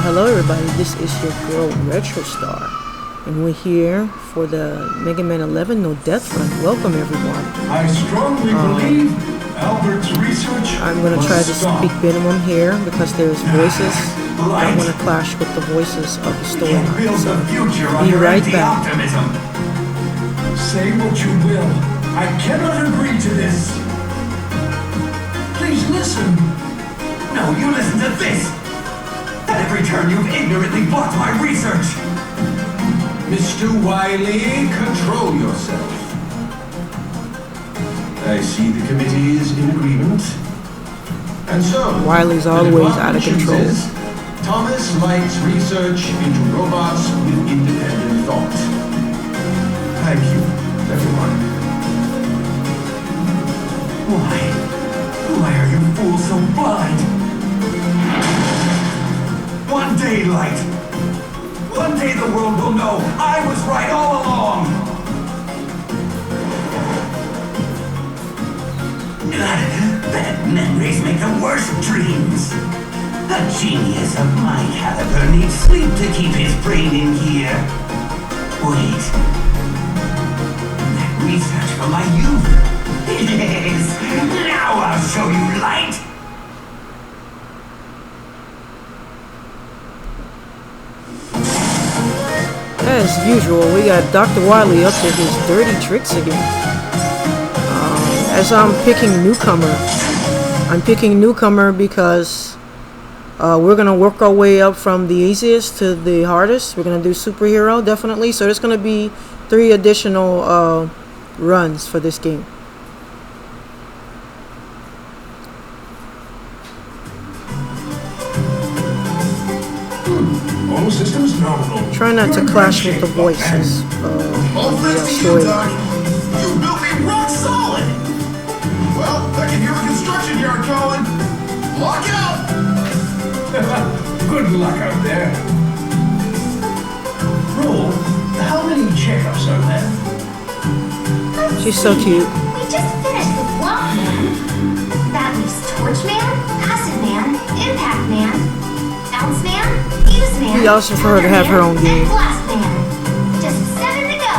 Hello everybody, this is your girl Retrostar, and we're here for the Megaman 11 No Death Run. Welcome everyone. I strongly believe Albert's research. I'm going to try to speak minimum here because there's voices. I don't want to clash with the voices of the storyline. So be right back. Say what you will, I cannot agree to this. Please listen. No, you listen to this. At every turn, you've ignorantly blocked my research! Mr. Wiley, control yourself. I see the committee is in agreement. And so, Wiley's always out of control. Thomas likes research into robots with independent thought. Thank you, everyone. Why are you fools so blind? One day, Light. One day the world will know I was right all along. Bad memories make the worst dreams. A genius of my caliber needs sleep to keep his brain in gear. Wait. That research from my youth. Yes. Now I'll show you, Light. As usual, we got Dr. Wiley up to his dirty tricks again. As I'm picking newcomer because we're going to work our way up from the easiest to the hardest. We're going to do superhero, definitely. So there's going to be 3 additional runs for this game. All systems nominal. Try not to clash with the voices of the storyline. You built me rock solid! Well, I can hear the construction yard calling. Lock out! Good luck out there. Roll, how many checkups are there? She's so cute. We just finished with Block Man. That leaves Torch Man, Acid Man, Impact Man, Bounce Man, Fuse Man. We also for her to have her own game. And Blast Man. Just 7 to go.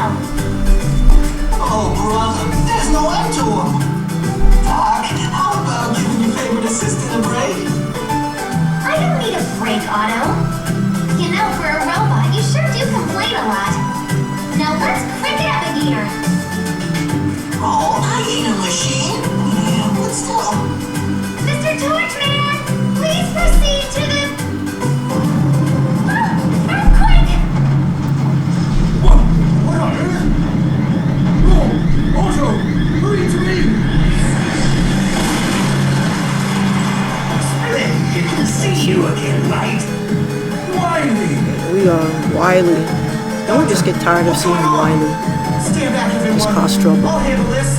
Oh, brother, there's no end to him. Doc, how about giving your favorite assistant a break? I don't need a break, Otto. You know, for a robot, you sure do complain a lot. Now let's crank it up a gear. Oh, I ain't a machine. Yeah, but still. Mr. Torchman, please proceed to the... earthquake! What on earth? Roll, Otto, hurry to me! Splendid to see you again, Light. Wiley! We are Wiley. Don't we just get tired of seeing Wiley? Stand back, everyone. Just cause trouble. I'll handle this.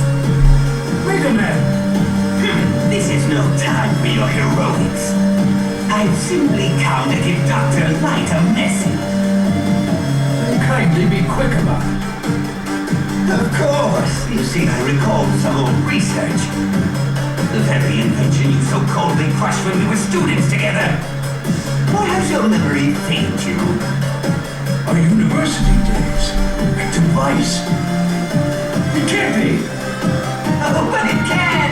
Megaman! This is no time for your heroics. I've simply come to give Dr. Light a message. Kindly be quick about it. Of course. You see, I recalled some old research. The very invention you so coldly crushed when we were students together. Or has your memory failed you? Our university days. A device. It can't be. Oh, but it can!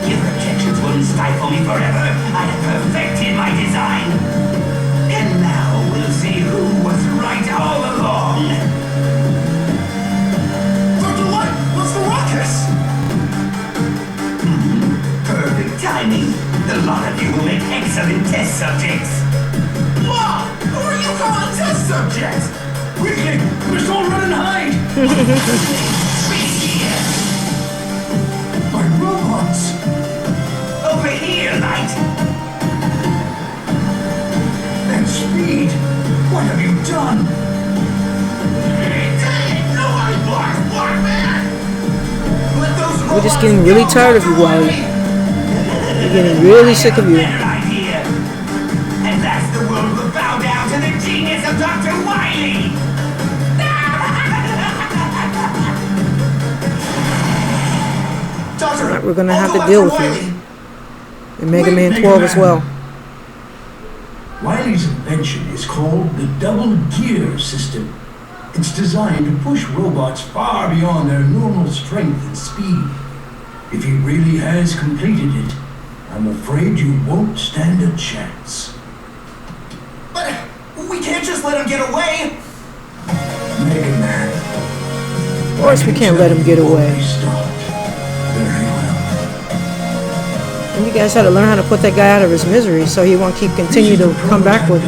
Your objections wouldn't stifle me forever. I have perfected my design. And now we'll see who was right all along. Dr. Light, what's the ruckus? Perfect timing. The lot of you will make excellent test subjects. Mom, who are you calling test subjects? Quickly, let's all run and hide! Here. My robots! Over here, Light. And Speed! What have you done? Dang, nobody blocks Block Man! Let those We're just robots getting really go, tired of you, Dr. Wiley. We're getting really sick of you. Better idea. And that's the world will bow down to the genius of Dr. Wiley. Doctor, We're gonna have I'll to go deal after with you. Wiley. And Mega Man Wait, 12 Megaman. as well. Wiley Buddy's invention is called the double gear system. It's designed to push robots far beyond their normal strength and speed. If he really has completed it, I'm afraid you won't stand a chance. But we can't just let him get away. Megaman. Of course we can't let him get away. Very well. And you guys had to learn how to put that guy out of his misery so he won't continue to come back with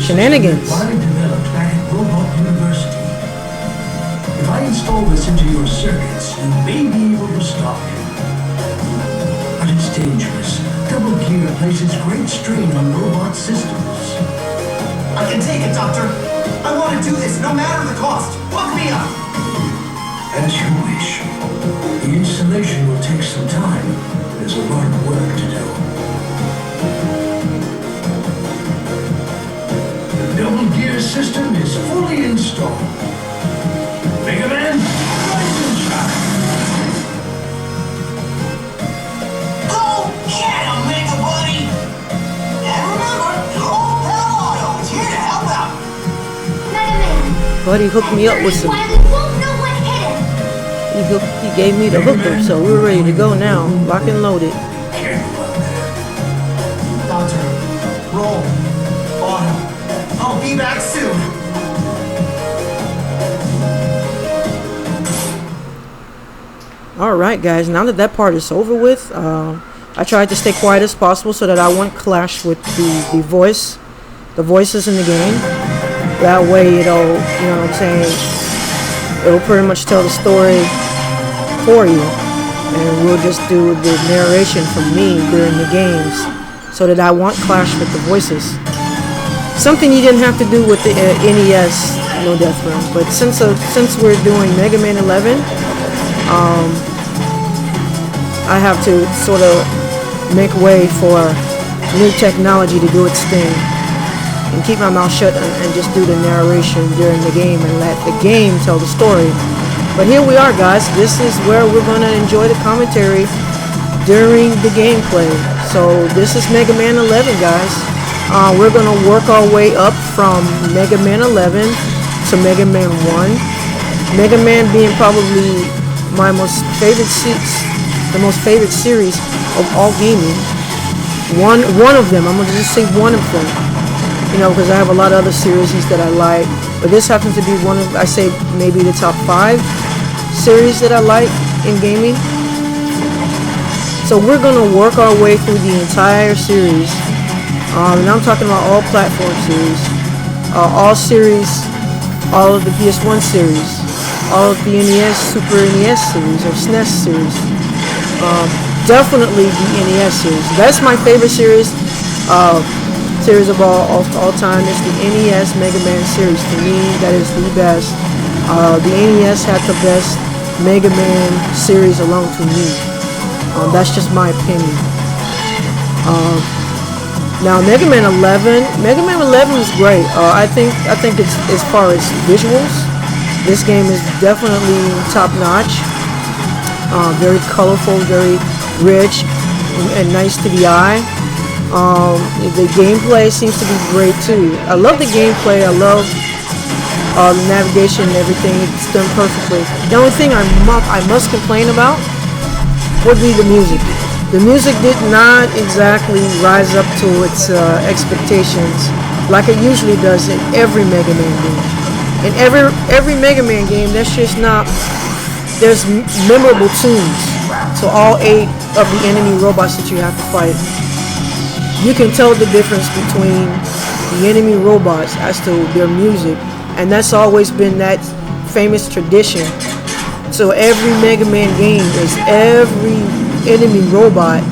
shenanigans. I developed back at Robot University. If I install this into your circuits, you may be able to stop him. But it's dangerous. Double gear places great strain on robot systems. I can take it, Doctor. I want to do this no matter the cost. Hook me up. As you wish. The installation will take some time. There's a lot of work to do. The double gear system is fully installed. Megaman, rise and shine. Go get him, Mega Buddy. And remember, your old pal Otto is here to help out. Megaman. Buddy hooked me up with some. Why we won't know what hit him. He gave me the hooker, so we're ready to go now. Lock and loaded. Careful out there. Doctor, roll. Otto, I'll be back soon. Alright guys, now that that part is over with, I tried to stay quiet as possible so that I won't clash with the voices in the game. That way it'll, you know what I'm saying, it'll pretty much tell the story for you. And we'll just do the narration from me during the games so that I won't clash with the voices. Something you didn't have to do with the NES No Death Run, but since we're doing Mega Man 11, I have to sort of make way for new technology to do its thing and keep my mouth shut and just do the narration during the game and let the game tell the story. But here we are, guys. This is where we're going to enjoy the commentary during the gameplay. So this is Mega Man 11, guys. We're going to work our way up from Mega Man 11 to Mega Man 1. Mega Man being probably my most favorite series of all gaming. One of them. I'm going to just say one of them. You know, because I have a lot of other series that I like. But this happens to be one of, I say, maybe the top 5 series that I like in gaming. So we're going to work our way through the entire series. And I'm talking about all platform series. All series, all of the PS1 series, all of the NES, Super NES series, or SNES series. Definitely the NES series. That's my favorite series. Series of all time is the NES Mega Man series. To me, that is the best. The NES had the best Mega Man series alone to me. That's just my opinion. Now Mega Man 11 is great. I think it's, as far as visuals, this game is definitely top notch. Very colorful, very rich, and nice to the eye. The gameplay seems to be great too. I love the gameplay. I love the navigation and everything. It's done perfectly. The only thing I must complain about would be the music. The music did not exactly rise up to its expectations like it usually does in every Mega Man game. In every Mega Man game, there's memorable tunes to all 8 of the enemy robots that you have to fight. You can tell the difference between the enemy robots as to their music, and that's always been that famous tradition. So every Mega Man game is every enemy robot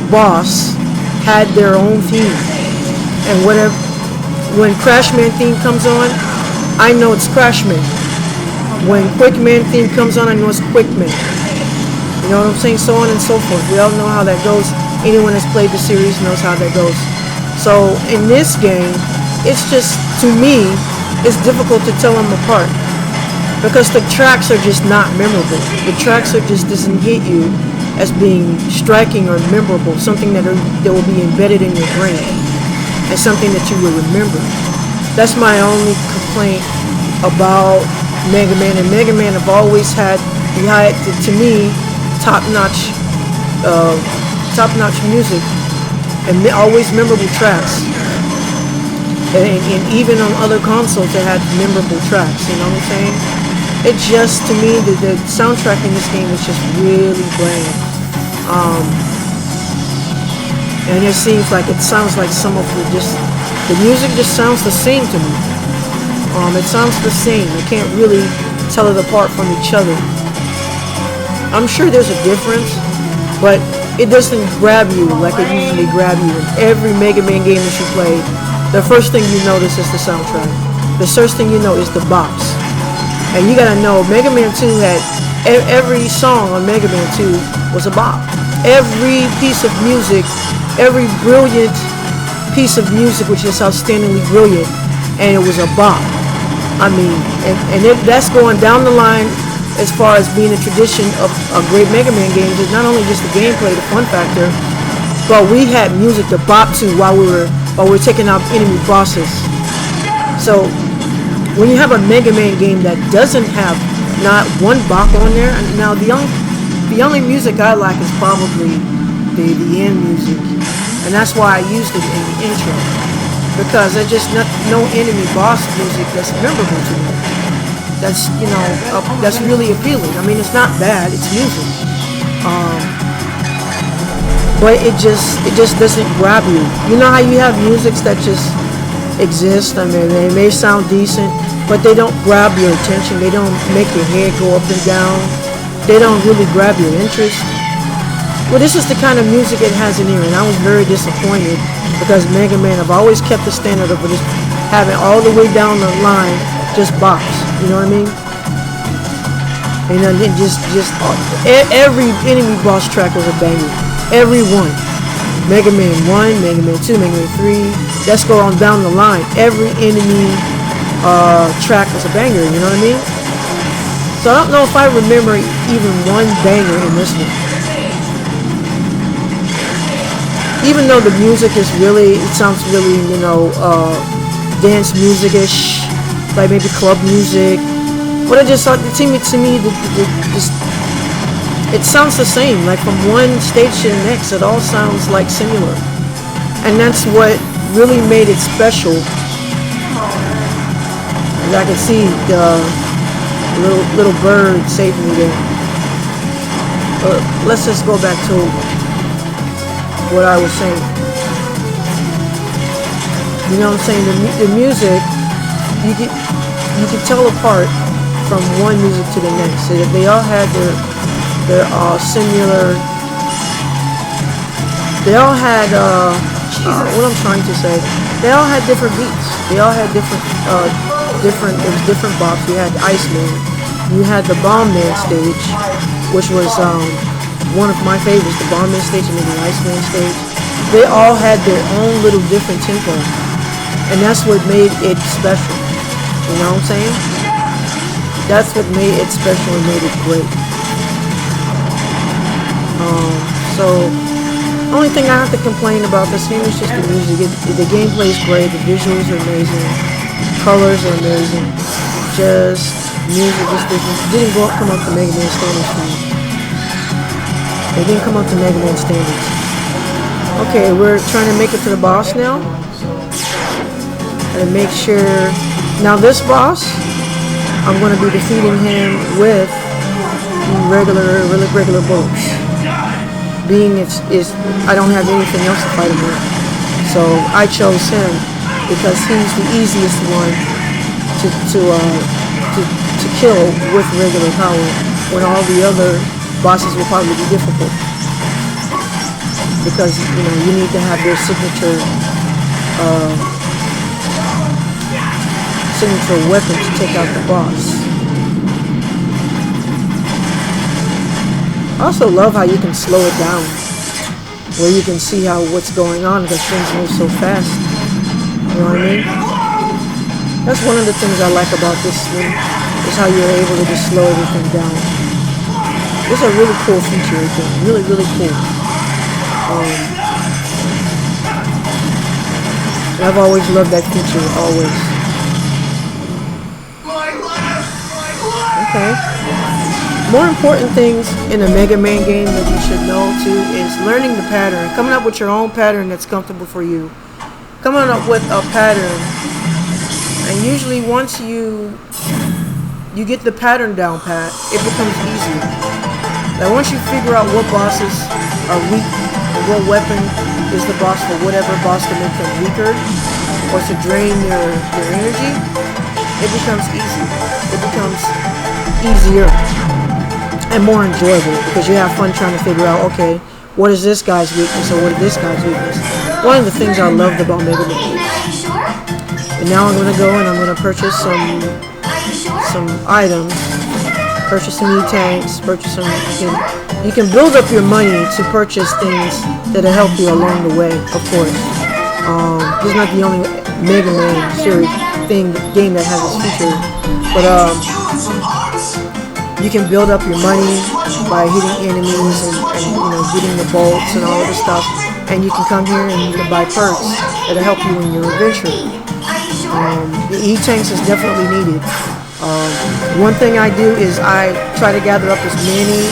boss had their own theme, and when Crash Man theme comes on, I know it's Crash Man. When Quick Man theme comes on, I know it's Quick Man. You know what I'm saying? So on and so forth. We all know how that goes. Anyone that's played the series knows how that goes. So in this game, it's just, to me, it's difficult to tell them apart because the tracks are just not memorable. The tracks are just doesn't hit you as being striking or memorable, something that will be embedded in your brain. and something that you will remember. That's my only complaint about Mega Man. And Mega Man have always had, to me, top-notch, top-notch music and always memorable tracks. And even on other consoles, they had memorable tracks. You know what I'm saying? It just, to me, the soundtrack in this game is just really bland. And it seems like it sounds like some of the music just sounds the same to me. It sounds the same. I can't really tell it apart from each other. I'm sure there's a difference, but it doesn't grab you like it usually grab you in every Mega Man game that you play. The first thing you notice is the soundtrack. The first thing you know is the bops. And you gotta know, Mega Man 2 had, every song on Mega Man 2 was a bop. Every piece of music, every brilliant piece of music, which is outstandingly brilliant, and it was a bop. I mean, that's going down the line as far as being a tradition of a great Mega Man games. It's not only just the gameplay, the fun factor, but we had music to bop to while we were taking out enemy bosses. So when you have a Mega Man game that doesn't have not one bop on there, now the only music I like is probably the end music, and that's why I used it in the intro, because there's just no enemy boss music that's memorable to me. That's, you know, that's really appealing. I mean, it's not bad, it's music, but it just doesn't grab you. You know how you have musics that just exist? I mean, they may sound decent, but they don't grab your attention. They don't make your head go up and down. They don't really grab your interest. Well, this is the kind of music it has in here, and I was very disappointed, because Mega Man have always kept the standard of just having all the way down the line just bops. You know what I mean? And then just every enemy boss track was a banger. Every one. Mega Man 1, Mega Man 2, Mega Man 3. Let's go on down the line. Every enemy track was a banger. You know what I mean? So I don't know if I remember even one banger in this one. Even though the music is really, it sounds really, you know, dance music-ish, like maybe club music. But it just, to me, it sounds the same. Like from one stage to the next, it all sounds like similar, and that's what really made it special. As I can see the little bird saving me there. Let's just go back to what I was saying. You know what I'm saying? The music, you can tell apart from one music to the next. So they all had their similar. They all had what I'm trying to say. They all had different beats. They all had different. There was different bops. You had Iceman. You had the Bomb Man stage, which was one of my favorites. The Bomb Man stage and the Iceman stage. They all had their own little different tempo, and that's what made it special. You know what I'm saying? That's what made it special and made it great. So, the only thing I have to complain about this game is just the music. The gameplay is great, the visuals are amazing, colors are amazing. Just music just didn't come up to Mega Man standards for me. They didn't come up to Mega Man standards. Okay, we're trying to make it to the boss now. And make sure. Now this boss, I'm going to be defeating him with regular bullets. Being I don't have anything else to fight him with, so I chose him because he's the easiest one to kill with regular power, when all the other bosses will probably be difficult, because you need to have their signature weapon to take out the boss. I also love how you can slow it down, where you can see what's going on, because things move so fast. You know what I mean? That's one of the things I like about this one, is how you're able to just slow everything down. It's a really cool feature, I think. Really, really cool. And I've always loved that feature, always. Okay. More important things in a Mega Man game that you should know too is learning the pattern, coming up with your own pattern that's comfortable for you. Coming up with a pattern, and usually once you get the pattern down pat, it becomes easier. Like once you figure out what bosses are weak and what weapon is the boss for whatever boss to make them weaker or to drain their energy, it becomes easy. It becomes easier and more enjoyable because you have fun trying to figure out, okay, what is this guy's weakness or what is this guy's weakness. One of the things I loved about Megaman. Are you sure? And now I'm gonna go and I'm gonna purchase Are you sure? some items, purchase some E-tanks, purchase some. You can build up your money to purchase things that'll help you along the way. Of course, this is not the only Mega Man series game that has this feature, but you can build up your money by hitting enemies and you know getting the bolts and all of this stuff, and you can come here and you can buy perks that'll help you in your adventure. The E-tanks is definitely needed. One thing I do is I try to gather up as many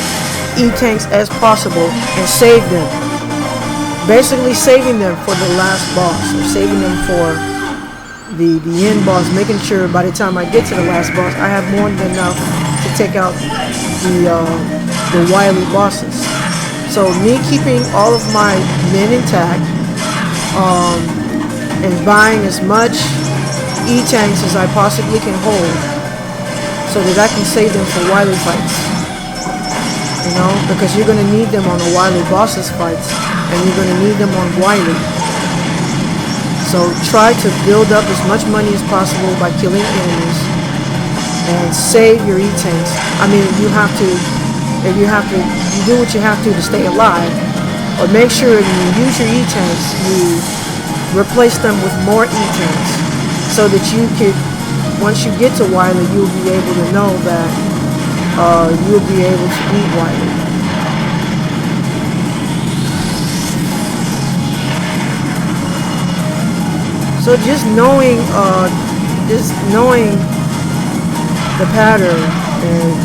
E-tanks as possible and save them. Basically saving them for the last boss or saving them for the end boss, making sure by the time I get to the last boss I have more than enough to take out the wily bosses. So me keeping all of my men intact and buying as much E-tanks as I possibly can hold so that I can save them for wily fights. You know, because you're going to need them on the wily bosses fights and you're going to need them on wily. So try to build up as much money as possible by killing enemies and save your E-tanks. I mean, you do what you have to stay alive, but make sure when you use your E-tanks, you replace them with more E-tanks so that you could, once you get to Wily, you'll be able to know that you'll be able to beat Wily. So just knowing the pattern and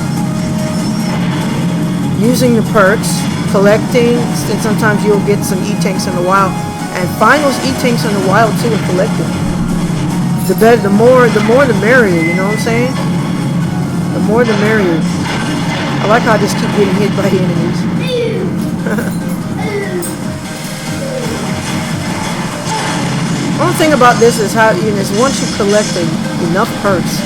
using the perks, collecting, and sometimes you'll get some E-tanks in the wild, and find those E-tanks in the wild too and collect them. The better, the more the merrier. You know what I'm saying? The more the merrier. I like how I just keep getting hit by the enemies. One thing about this is how, you know, is once you collect enough perks,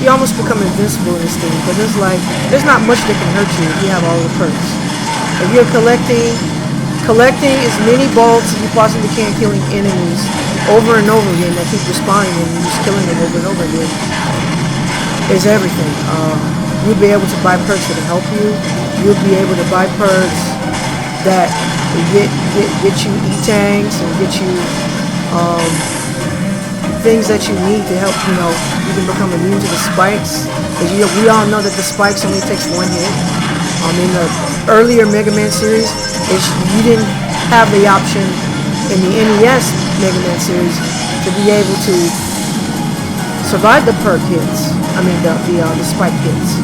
you almost become invincible in this thing. Because it's like, there's not much that can hurt you if you have all the perks. If you're collecting as many bolts as you possibly can, killing enemies over and over again that keep respawning and you're just killing them over and over again, is everything. You'll be able to buy perks that'll help you. You'll be able to buy perks that get you E-tanks and get you things that you need to help, you know, you can become immune to the spikes. Because we all know that the spikes only takes one hit. In the earlier Mega Man series, you didn't have the option in the NES Mega Man series to be able to survive the perk hits. The spike hits.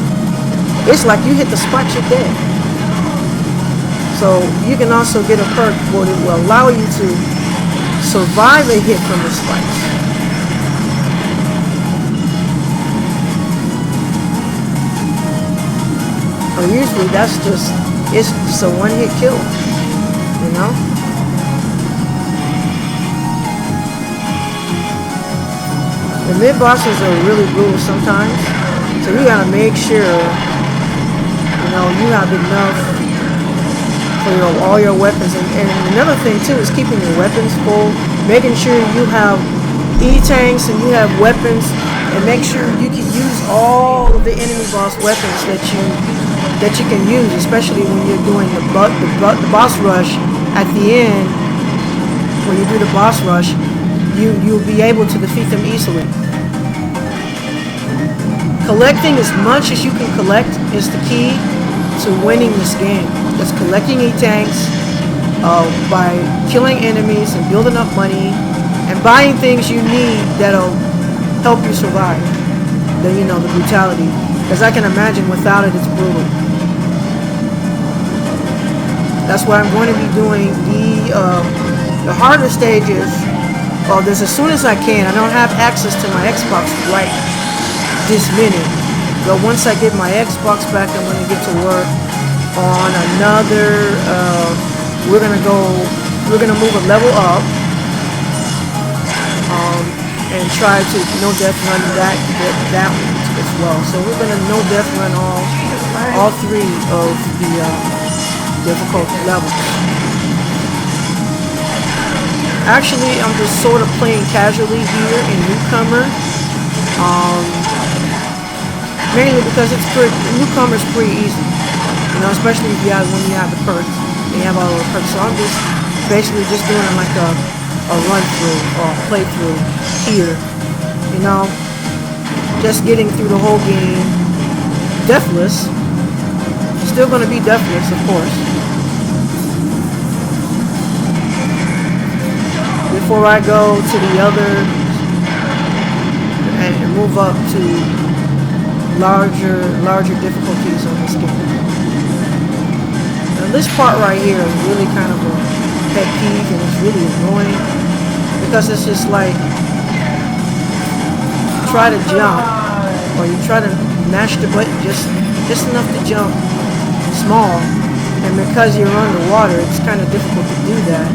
It's like you hit the spikes, you're dead. So you can also get a perk that will allow you to survive a hit from the spikes. So usually it's just a one-hit kill, you know? The mid-bosses are really brutal sometimes, so you gotta make sure, you know, you have enough for all your weapons. And another thing too is keeping your weapons full, making sure you have E-tanks and you have weapons, and make sure you can use all of the enemy boss weapons that you can use, especially when you're doing the boss rush at the end. When you do the boss rush, you'll be able to defeat them easily. Collecting as much as you can collect is the key to winning this game. It's collecting E-tanks by killing enemies and building up money and buying things you need that'll help you survive. Then you know the brutality, because I can imagine without it, it's brutal. That's why I'm going to be doing the harder stages. Well, this as soon as I can. I don't have access to my Xbox right this minute, but once I get my Xbox back, I'm going to get to work on another. We're gonna move a level up, and try to no death run that one as well. So we're gonna no death run all three of the difficult levels. Actually, I'm just sort of playing casually here in Newcomer, mainly because Newcomer's pretty easy, you know, especially if when you have the perks. They have all the perks. So I'm just basically just doing it like a run through or playthrough here, you know, just getting through the whole game deathless. Still gonna be deathless, of course. Before I go to the other and move up to larger difficulties on this game. Now this part right here is really kind of a pet peeve, and it's really annoying because it's just like try to jump, or you try to mash the button just enough to jump small, and because you're underwater, it's kind of difficult to do that.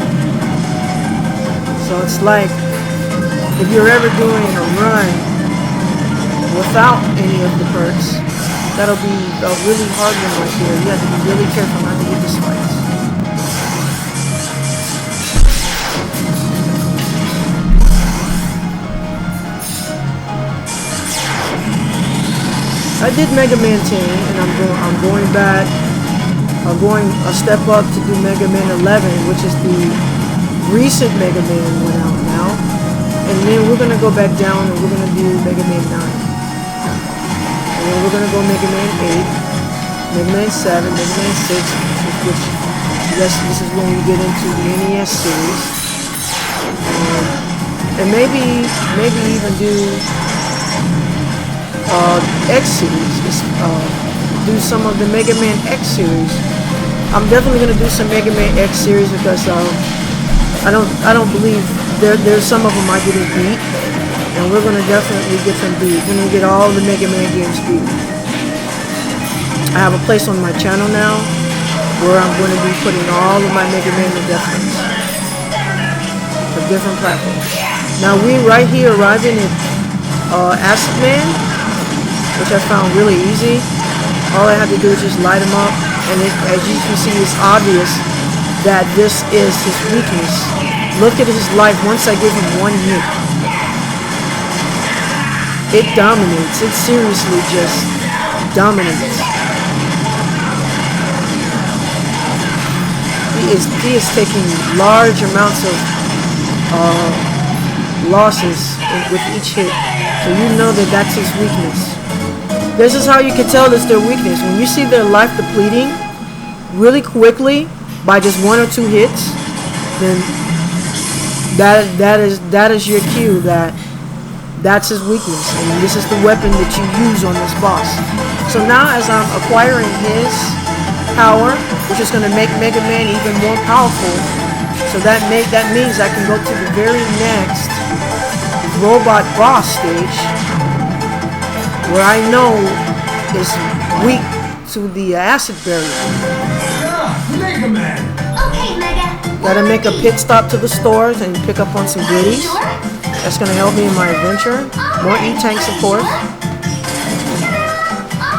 So it's like if you're ever doing a run without any of the perks, that'll be a really hard one right here. You have to be really careful not to get the spikes. I did Megaman 10, and I'm going back. I'm going a step up to do Megaman 11, which is the recent Megaman went out now, and then we're gonna go back down and we're gonna do Megaman 9, and then we're gonna go Megaman 8, Megaman 7, Megaman 6, which this is when we get into the NES series, and maybe even do X series, do some of the Mega Man X series. I'm definitely gonna do some Mega Man X series because I don't believe there's some of them I didn't beat, and we're gonna definitely get them beat. We're gonna get all the Mega Man games beat. I have a place on my channel now where I'm going to be putting all of my Mega Man adaptations for different platforms. Now we right here arriving at Acid Man, which I found really easy. All I have to do is just light him up, and as you can see, it's obvious that this is his weakness. Look at his life once I give him one hit. It dominates. It seriously just dominates. He is taking large amounts of losses with each hit, so you know that that's his weakness. This is how you can tell that's their weakness. When you see their life depleting really quickly by just one or two hits, then that is your cue that that's his weakness, and this is the weapon that you use on this boss. So now as I'm acquiring his power, which is going to make Mega Man even more powerful, so that means I can go to the very next robot boss stage, where I know is weak to the acid barrier. Mega Man! Okay, Mega. Gotta make a pit stop to the stores and pick up on some goodies. That's gonna help me in my adventure. More E-tanks, of course.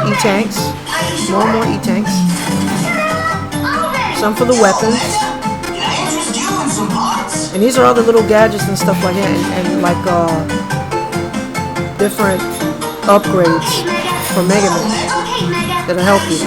E-tanks. More E-tanks. Some for the weapons. And these are all the little gadgets and stuff like that, and like different upgrades for Mega Man that'll help you.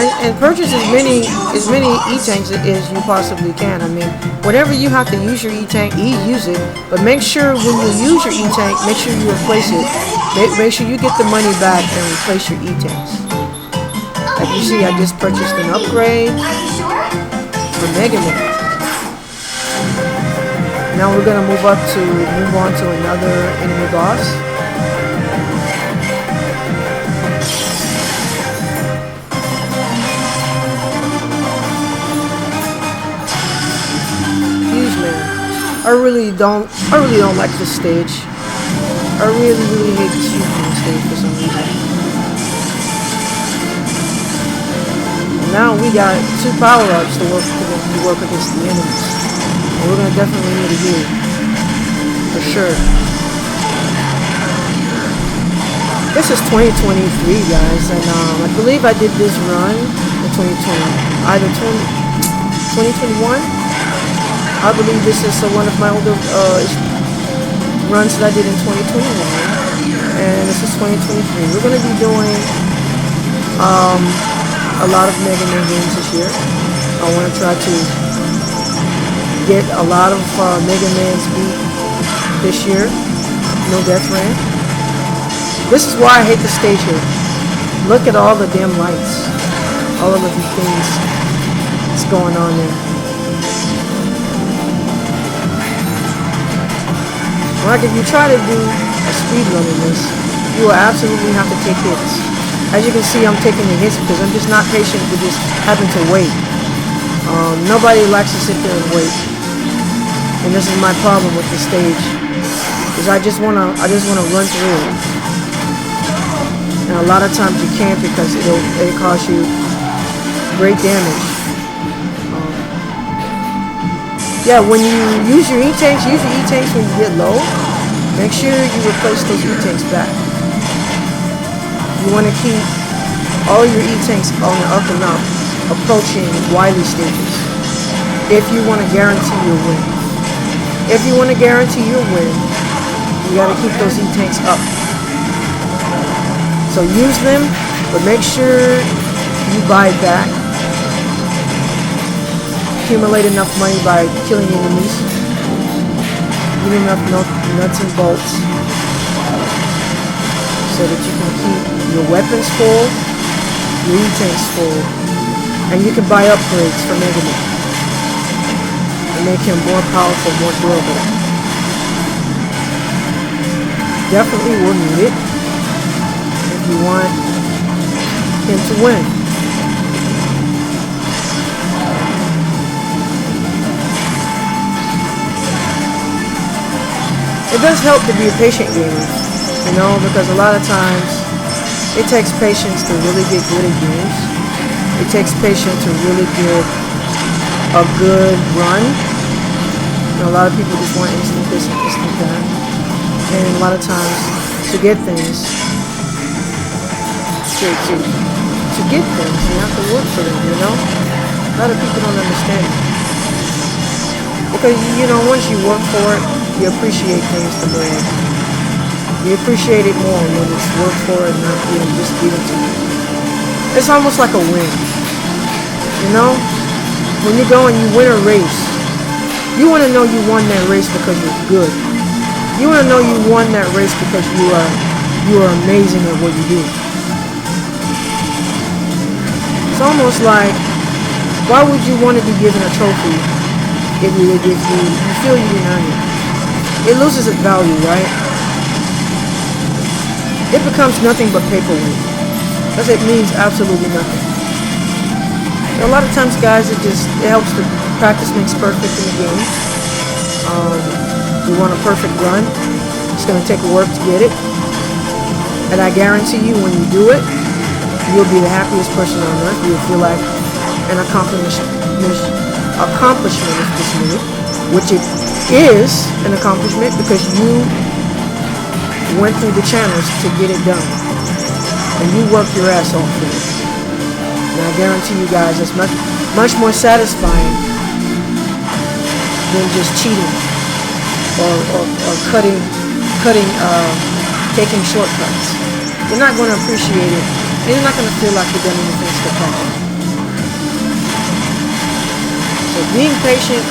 and purchase as many e-tanks as you possibly can. I mean, whenever you have to use your e-tank, use it. But make sure when you use your e-tank, make sure you replace it. Make sure you get the money back and replace your e-tanks. Like you see, I just purchased an upgrade Are you sure? for Megaman. Now we're gonna move on to another enemy boss. I really don't like this stage. I really hate this stage for some reason. Now we got 2 power-ups to work against the enemies. And we're gonna definitely need a heal. For sure. This is 2023, guys, and I believe I did this run in 2020. Either 2021. I believe this is one of my older runs that I did in 2021, and this is 2023. We're going to be doing a lot of Mega Man games this year. I want to try to get a lot of Mega Man's beat this year. No Death Ran. This is why I hate the stage here. Look at all the damn lights, all of the things that's going on there. Like if you try to do a speed run in this, you will absolutely have to take hits. As you can see, I'm taking the hits because I'm just not patient with just having to wait. Nobody likes to sit there and wait, and this is my problem with the stage. Is I just wanna run through it, and a lot of times you can't because it'll cause you great damage. Yeah, when you use your e-tanks, when you get low. Make sure you replace those e-tanks back. You want to keep all your e-tanks on the up and up, approaching Wily stages. If you want to guarantee your win. You got to keep those e-tanks up. So use them, but make sure you buy it back. Accumulate enough money by killing enemies. Give enough nuts and bolts so that you can keep your weapons full, your e-tanks full, and you can buy upgrades for Megaman and make him more powerful, more durable. Definitely will need it if you want him to win. It does help to be a patient gamer, you know, because a lot of times it takes patience to really get good at games. It takes patience to really get a good run. You know, a lot of people just want instant this and instant that. And a lot of times to get things, to get things, you have to work for them, you know? A lot of people don't understand it. Because, you know, once you work for it, you appreciate things the more. You appreciate it more when it's work for it and not being just given to you. It's almost like a win. You know? When you go and you win a race, you want to know you won that race because you're good. You want to know you won that race because you are amazing at what you do. It's almost like, why would you want to be given a trophy if you feel you didn't earn it? It loses its value, right? It becomes nothing but paperweight. Because it means absolutely nothing. A lot of times, guys, it helps to practice makes perfect in the game. You want a perfect run. It's going to take work to get it. And I guarantee you, when you do it, you'll be the happiest person on earth. You'll feel like an accomplishment if this move, which it is an accomplishment because you went through the channels to get it done, and you worked your ass off for it. And I guarantee you guys, it's much more satisfying than just cheating or taking shortcuts. You're not going to appreciate it And you're not going to feel like you've done anything spectacular. So being patient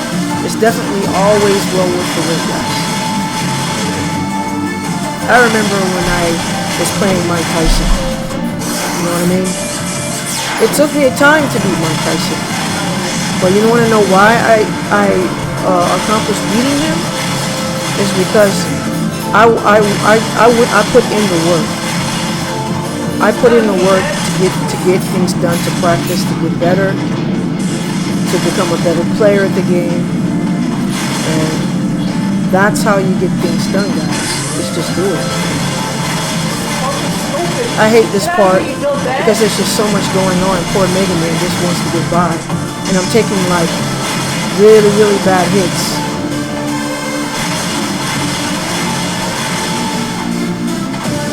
is definitely always well worth the wait, guys. I remember when I was playing Mike Tyson. You know what I mean? It took me a time to beat Mike Tyson. But you want to know why I accomplished beating him? It's because I put in the work. I put in the work to get things done, to practice, to get better, to become a better player at the game. And that's how you get things done, guys. It's just do it. I hate this part because there's just so much going on. Poor Megaman just wants to get by. And I'm taking like really, really bad hits.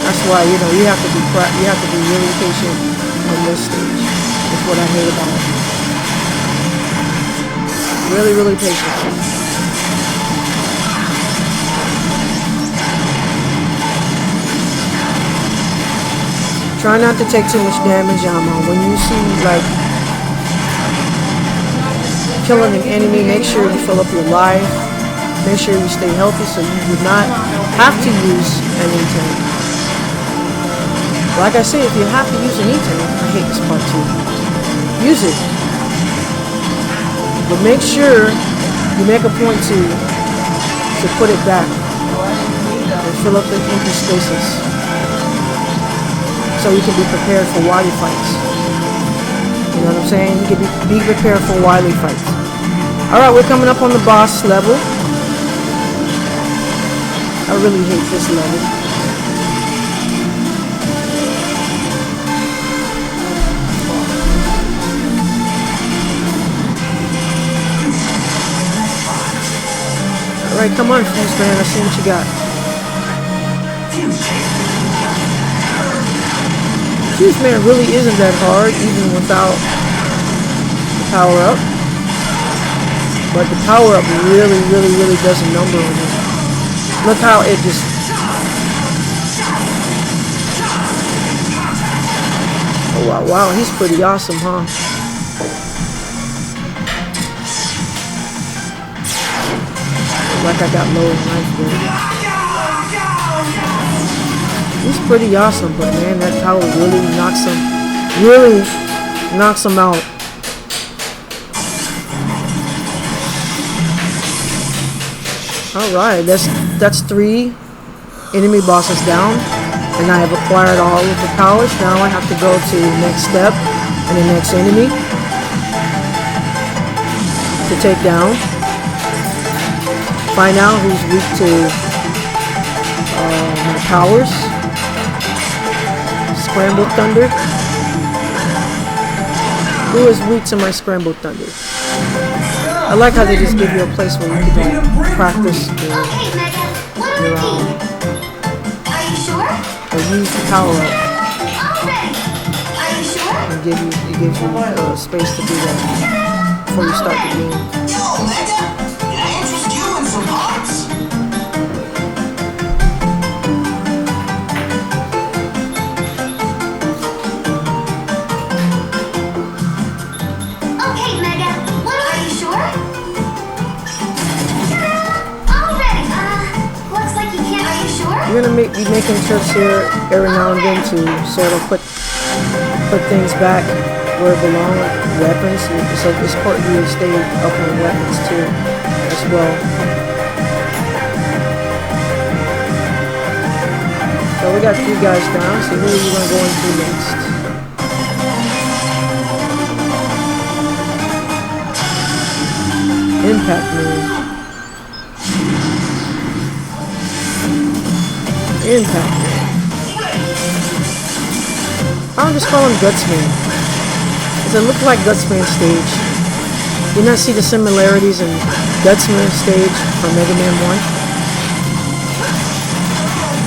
That's why, you know, you have to be really patient on this stage. That's what I hate about it. Really, really patient. Try not to take too much damage, when you see like killing an enemy, make sure you fill up your life. Make sure you stay healthy so you do not have to use an E-tank. Like I say, if you have to use an E-tank, I hate this part too. Use it. But make sure you make a point to put it back and fill up the empty spaces so you can be prepared for wily fights. You know what I'm saying? You can be prepared for wily fights. Alright, we're coming up on the boss level. I really hate this level. Alright, come on, Fuse Man, I see what you got. Fuse Man really isn't that hard, even without the power-up. But the power-up really, really, really does a number on him. Look how it just... Oh, wow, wow, he's pretty awesome, huh? Like I got low in life there. He's pretty awesome, but man, that power really knocks him out. Alright, that's 3 enemy bosses down, and I have acquired all of the powers. Now I have to go to the next step and the next enemy to take down. Find out who's weak to my powers. Scrambled Thunder. Who is weak to my Scrambled Thunder? I like how they just give you a place where you can practice Okay, Mega, what do we need? Are you sure? or use the power up. All ready. Are you sure? It gives you space to do that before you start the game. Yo, Mega! Can I interest you in some parts? Okay, Mega, what are you sure? All ready. Looks like you can't. Are you sure? You're gonna be making trips here every now and then to sort of put things back where it belongs, like weapons. So it's important you stay up on weapons too, as well. So we got 3 guys down. So who are you gonna go into next? Impact Man. Impact Man. I'll just call him Gutsman. Does it look like Gutsman stage? You not see the similarities in Gutsman stage from Mega Man 1?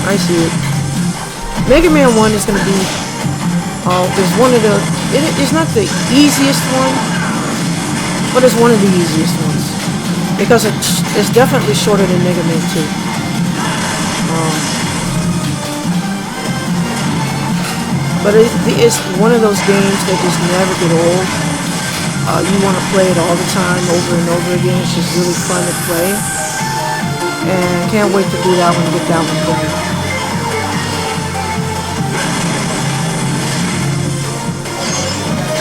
I see it. Mega Man 1 is going to be is one of the... It's not the easiest one, but it's one of the easiest ones. Because it's definitely shorter than Mega Man 2. But it's one of those games that just never get old. You want to play it all the time, over and over again. It's just really fun to play. And can't wait to do that one, get that one done.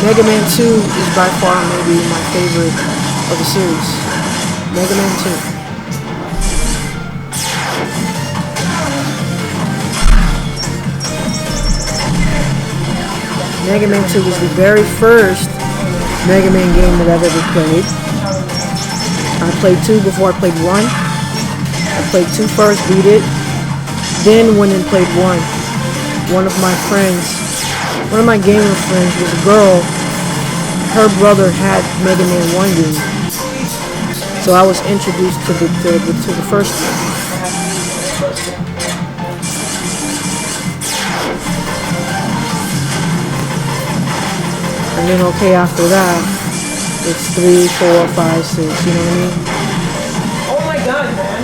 Mega Man 2 is by far maybe my favorite of the series. Mega Man 2. Mega Man 2 was the very first Mega Man game that I've ever played. I played 2 before I played 1. I played 2 first, beat it, then went and played 1. One of my gamer friends was a girl. Her brother had Mega Man 1 game. So I was introduced to the first one. And then okay, after that, it's 3, 4, 5, 6, you know what I mean? Oh my god, man!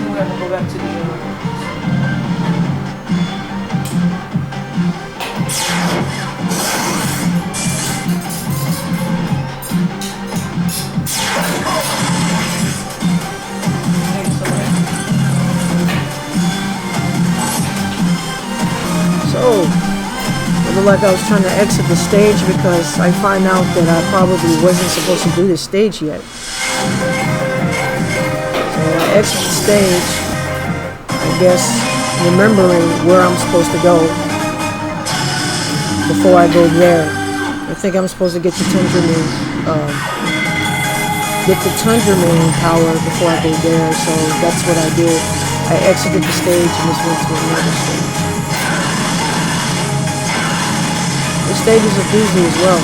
I'm gonna go back to the like I was trying to exit the stage because I find out that I probably wasn't supposed to do this stage yet. So I exit the stage, I guess remembering where I'm supposed to go before I go there. I think I'm supposed to get the Tundra power before I go there, so that's what I did. I exited the stage and just went to another stage. The stages are easy as well.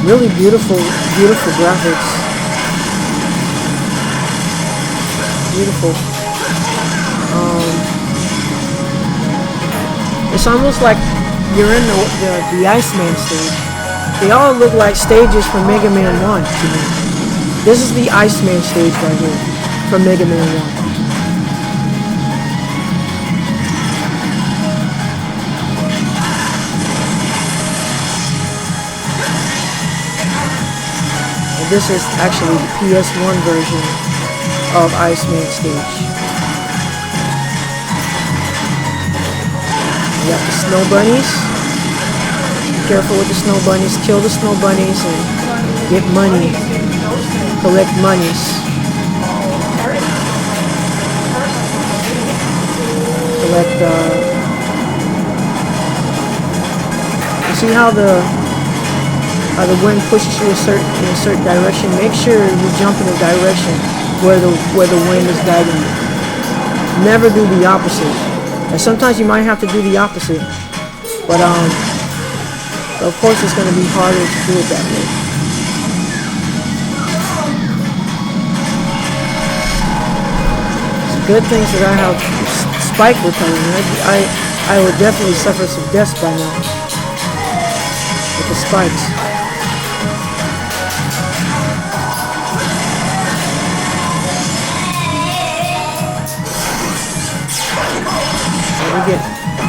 Really beautiful graphics. Beautiful. It's almost like you're in the Iceman stage. They all look like stages from Mega Man 1 to me. This is the Iceman stage right here from Mega Man 1. And this is actually the PS1 version of Iceman stage. You got the snow bunnies. Be careful with the snow bunnies. Kill the snow bunnies and get money. Collect monies. Collect you see how the wind pushes you in a certain direction? Make sure you jump in the direction where the wind is guiding you. Never do the opposite. And sometimes you might have to do the opposite. But of course it's gonna be harder to do it that way. Good things that I have spike repelling. I would definitely suffer some deaths by now with the spikes.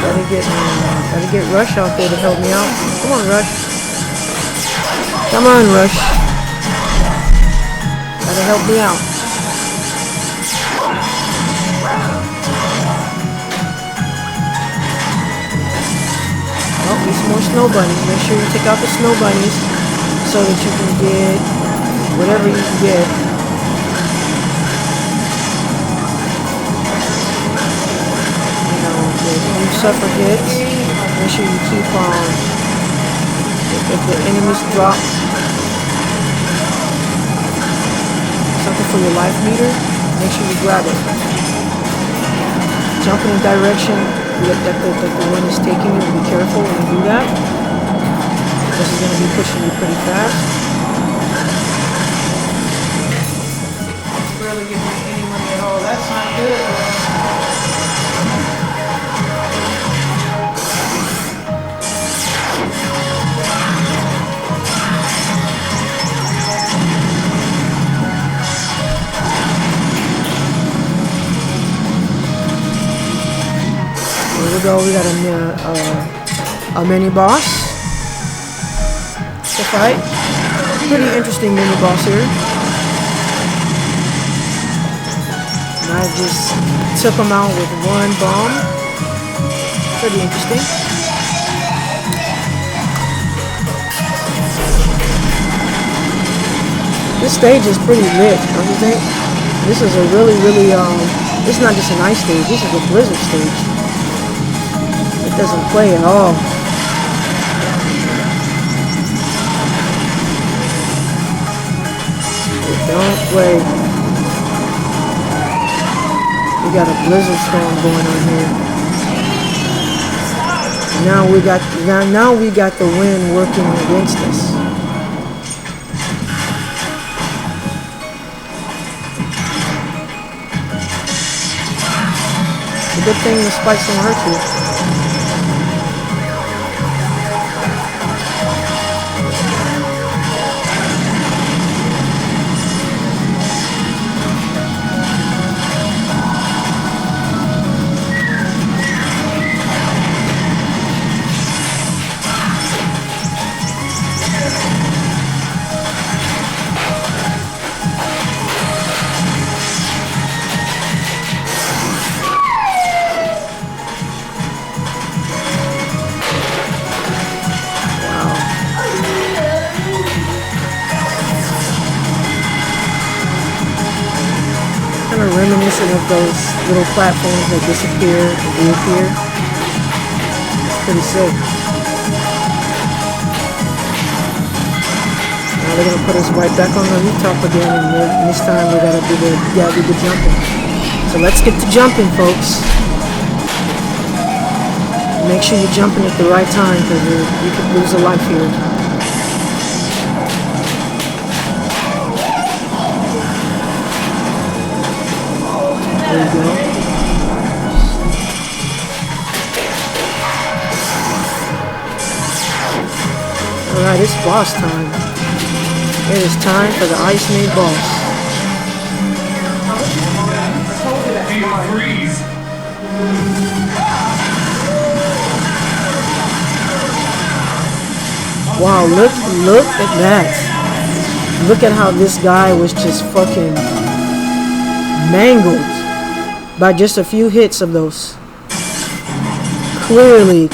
Gotta get Rush out there to help me out. Come on, Rush. Come on, Rush. Gotta help me out. Oh, need some more snow bunnies. Make sure you take out the snow bunnies so that you can get whatever you can get. You know, if you suffer hits, make sure you keep on. If the enemies drop something for your life meter, make sure you grab it. Jump in a direction that the wind is taking you. Be careful when you do that. This is going to be pushing you pretty fast. Barely giving me any money at all. That's not good. go. We got a mini boss to fight. Pretty interesting mini boss here. And I just took him out with one bomb. Pretty interesting. This stage is pretty lit, don't you think? This is a really, it's not just an ice stage, this is a blizzard stage. It doesn't play at all. It don't play. We got a blizzard storm going on here. Now we got the wind working against us. Good thing the spikes don't hurt you. Kind of reminiscent of those little platforms that disappear and reappear. It's pretty sick. Now they're gonna put us right back on the rooftop again, and this time we gotta do the jumping. So let's get to jumping, folks. Make sure you're jumping at the right time, because you could lose a life here. There you go. Alright, it's boss time. It is time for the Ice Maid boss. Wow, look at that. Look at how this guy was just fucking mangled by just a few hits of those. Clearly.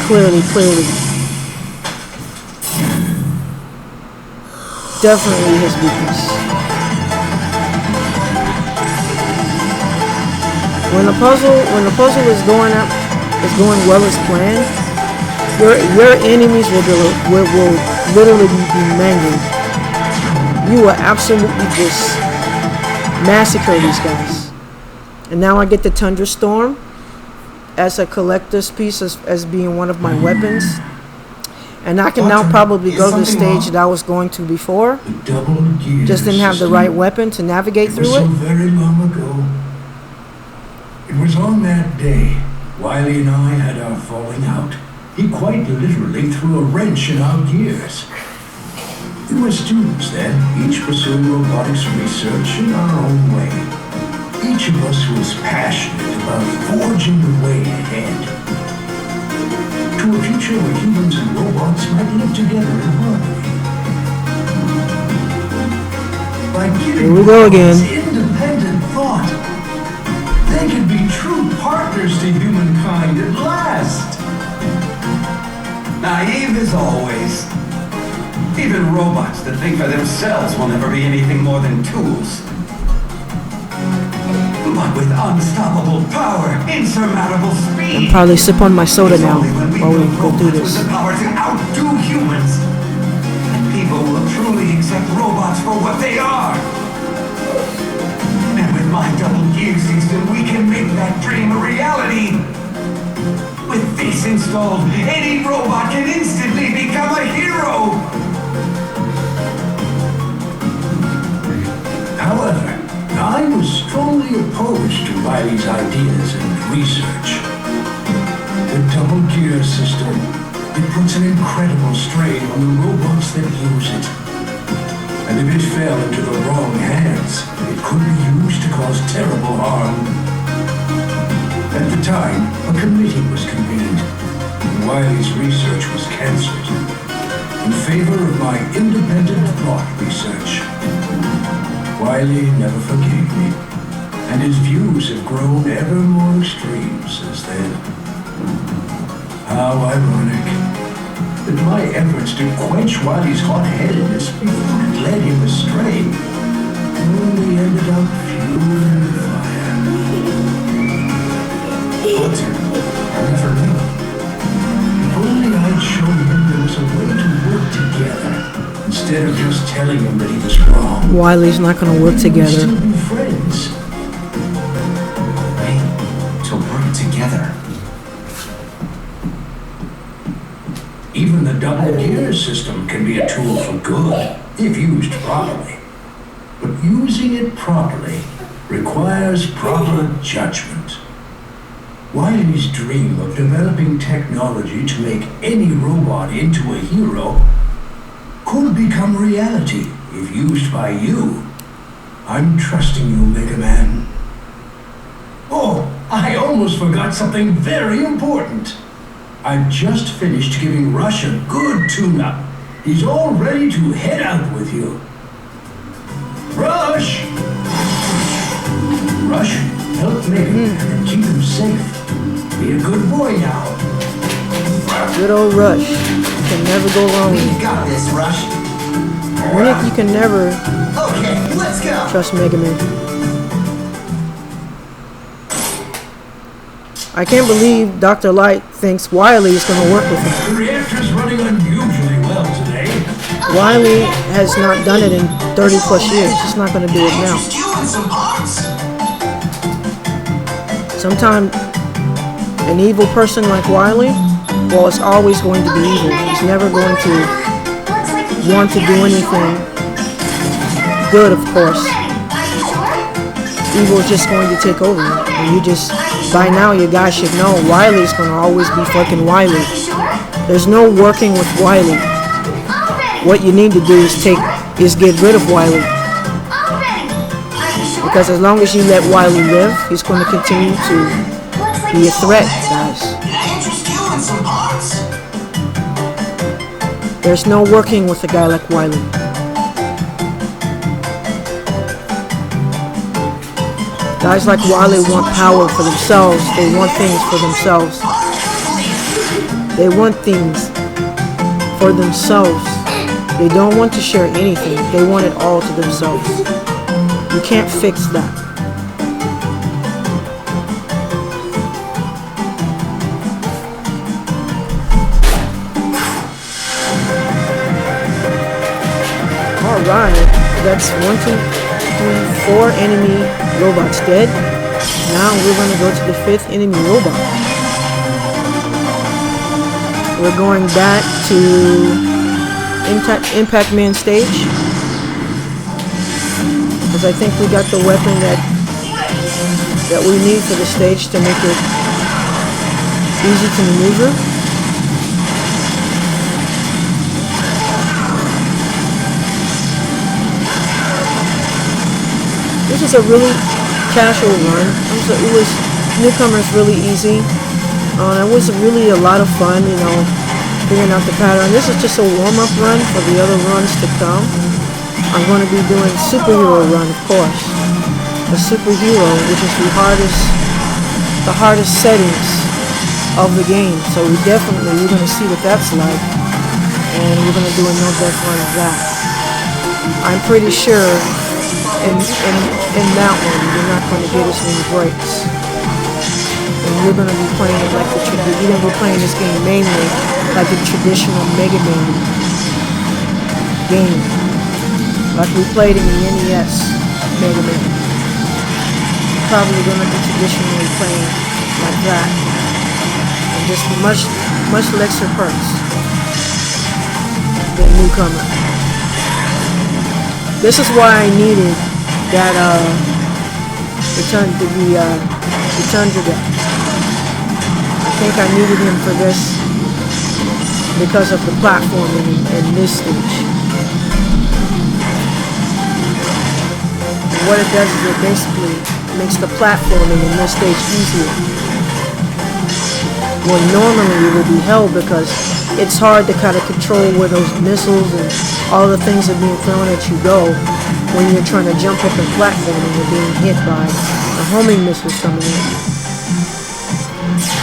Definitely his weakness. When the puzzle is going well as planned, your enemies will literally be mangled. You will absolutely just massacre these guys. And now I get the Tundra Storm as a collector's piece as being one of my weapons. And I can now probably go to the stage that I was going to before. Just didn't have the right weapon to navigate through it. So very long ago. It was on that day, Wiley and I had our falling out. He quite literally threw a wrench in our gears. We were students then, each pursuing robotics research in our own way. Each of us was passionate about forging the way ahead. To a future where humans and robots might live together in harmony. By giving Here we go again. Independent thought, they could be true partners to humankind at last. Naive as always. Even robots that think for themselves will never be anything more than tools. But with unstoppable power, insurmountable speed. I'll probably sip on my soda now while we go through this. With the power to outdo humans. And people will truly accept robots for what they are. And with my double gear system, we can make that dream a reality. With this installed, any robot can instantly become a hero. However, I was strongly opposed to Wiley's ideas and research. The double gear system, it puts an incredible strain on the robots that use it. And if it fell into the wrong hands, it could be used to cause terrible harm. At the time, a committee was convened. Wiley's research was cancelled in favor of my independent thought research. Wiley never forgave me, and his views have grown ever more extreme since then. How ironic that my efforts to quench Wiley's hot-headedness before it led him astray only ended up fueling the fire. Hunter, only for me. If only I'd shown him there was a way to work together, instead of just telling him that he was wrong. Wiley's not going to work We'd together. still be friends. Hey, to work together. Even the double gear system can be a tool for good, if used properly. But using it properly requires proper judgment. Wiley's dream of developing technology to make any robot into a hero could become reality if used by you. I'm trusting you, Megaman. Oh, I almost forgot something very important. I've just finished giving Rush a good tune-up. He's all ready to head out with you. Rush! Rush, help Megaman and keep him safe. Be a good boy now. Good old Rush. Can never go wrong with We him. got this, Rush. You can never Okay, let's go. trust Megaman. I can't believe Dr. Light thinks Wiley is going to work with him. The reactor's running unusually well today. Wiley has not done it in 30 plus years. He's not going to do it now. Just you and some parts. Sometimes an evil person like Wiley, well, it's always going to be evil. He's never going to want to do anything good, of course. Evil is just going to take over. And you just, by now, you guys should know Wiley's going to always be fucking Wiley. There's no working with Wiley. What you need to do is get rid of Wiley. Because as long as you let Wiley live, he's going to continue to be a threat, guys. Can I interest you in some parts? There's no working with a guy like Wiley. Guys like Wiley want power for themselves. They want things for themselves. They want things for themselves. They don't want to share anything. They want it all to themselves. You can't fix that. Alright, that's 1, 2, 3, 4 enemy robots dead. Now we're going to go to the 5th enemy robot. We're going back to Impact Man stage. Because I think we got the weapon that we need for the stage to make it easy to maneuver. This is a really casual run. It was newcomers really easy. It was really a lot of fun, you know, figuring out the pattern. This is just a warm-up run for the other runs to come. I'm going to be doing superhero run, of course. The superhero, which is the hardest settings of the game. So we're going to see what that's like, and we're going to do a no-death run of that. I'm pretty sure in that one you're not going to get as many breaks. And you're going to be playing it like you're going to be playing this game mainly like the traditional Megaman game. Like we played in the NES Mega Man. Probably going to be traditionally playing like that. And just much lesser perks than newcomer. This is why I needed that return to that. I think I needed him for this because of the platforming in this stage. What it does is it basically makes the platforming in this stage easier. Well, normally it would be hell because it's hard to kind of control where those missiles and all the things that are being thrown at you go when you're trying to jump up a platform and you're being hit by the homing missiles coming in.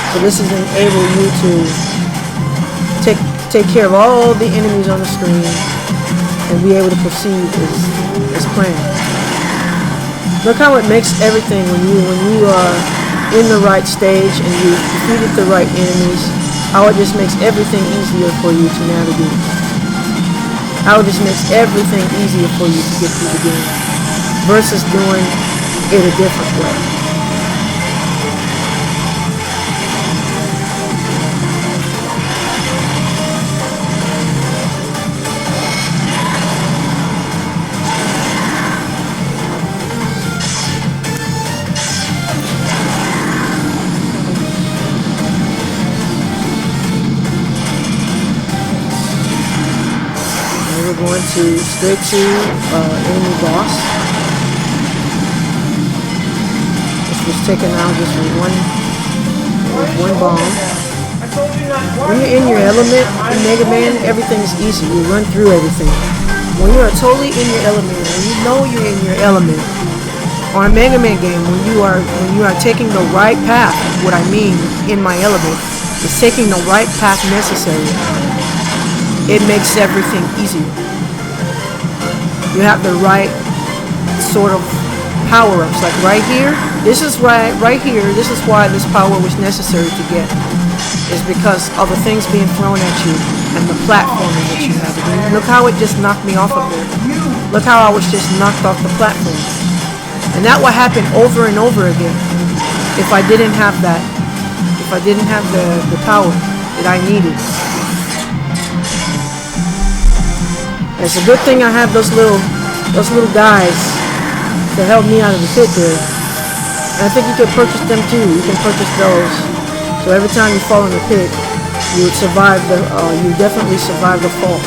So this is enable you to take care of all the enemies on the screen and be able to proceed as planned. Look how it makes everything when you are in the right stage and you defeated the right enemies, how it just makes everything easier for you to navigate. How it just makes everything easier for you to get through the game versus doing it a different way. We're going to straight to enemy boss. This was taken out just with one bomb. When you're in your element in Mega Man, everything's easy. You run through everything. When you're totally in your element, when you know you're in your element, on a Mega Man game, when you are taking the right path, what I mean in my element is taking the right path necessary. It makes everything easier. You have the right sort of power-ups. Like right here, this is right here, this is why this power was necessary to get. Is because of the things being thrown at you and the platforming that you have. And look how it just knocked me off of there. Look how I was just knocked off the platform. And that would happen over and over again if I didn't have that. If I didn't have the power that I needed. It's a good thing I have those little guys to help me out of the pit there. And I think you can purchase them too. You can purchase those. So every time you fall in the pit, you would survive you definitely survive the fall.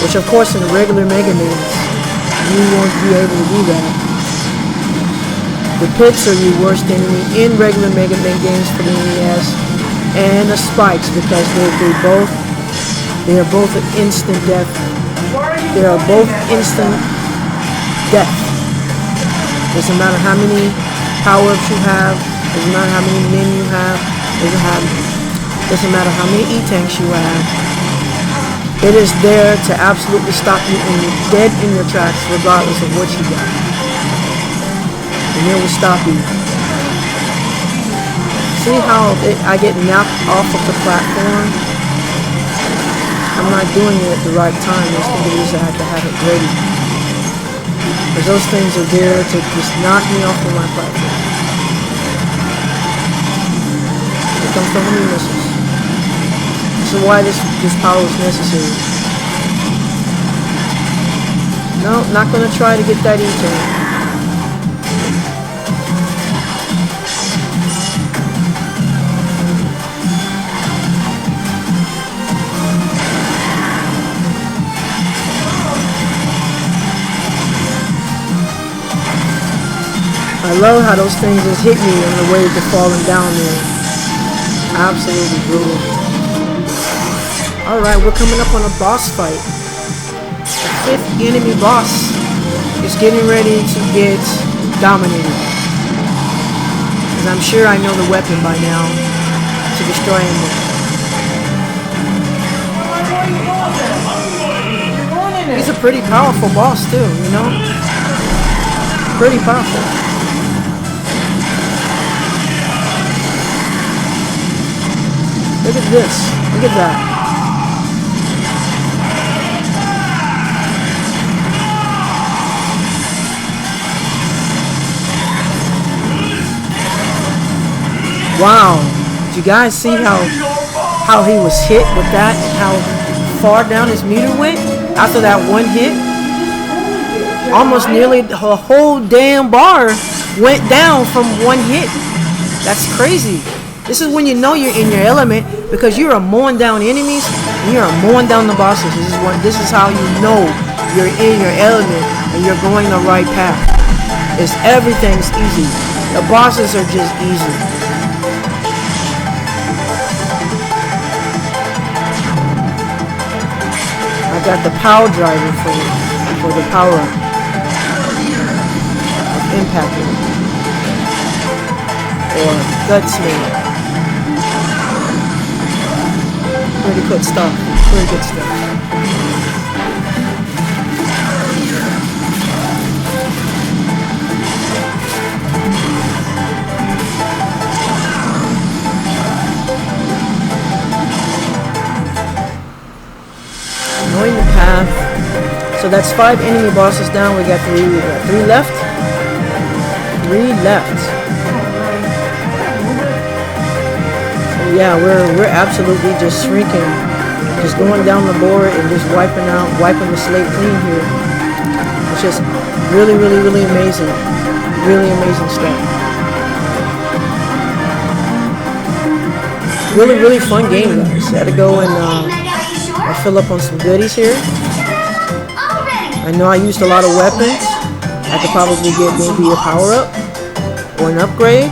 Which of course in the regular Mega Mans, you won't be able to do that. The pits are your worst enemy in regular Mega Man games for the NES, and the spikes because they are both an instant death. They are both instant death. Doesn't matter how many power-ups you have, doesn't matter how many men you have, doesn't matter how many E-tanks you have. It is there to absolutely stop you and you're dead in your tracks regardless of what you got. And it will stop you. See how I get knocked off of the platform? I'm not doing it at the right time. That's the reason I have to have it ready. Because those things are there to just knock me off of my platform. Here comes the homing missiles. This is why this power is necessary. No, not gonna try to get that E-tank. I love how those things just hit me on the way to falling down there. Absolutely brutal. Alright, we're coming up on a boss fight. The fifth enemy boss is getting ready to get dominated. Because I'm sure I know the weapon by now to destroy him with. He's a pretty powerful boss too, you know? Pretty powerful. Look at this. Look at that. Wow. Did you guys see how he was hit with that and how far down his meter went after that one hit? Almost nearly the whole damn bar went down from one hit. That's crazy. This is when you know you're in your element because you are mowing down enemies and you are mowing down the bosses. This is how you know you're in your element and you're going the right path. Everything's easy. The bosses are just easy. got the power driver for the power up. Impact or Gutsman. Pretty good stuff. Pretty good stuff. Knowing the path. So that's 5 enemy bosses down. We got 3 left. 3 left. So yeah, we're absolutely just shrinking. Just going down the board and just wiping the slate clean here. It's just really, really, really amazing. Really amazing stuff. Really, really fun game, guys. Had to go and I fill up on some goodies here. I know I used a lot of weapons. I could probably get maybe a power up or an upgrade.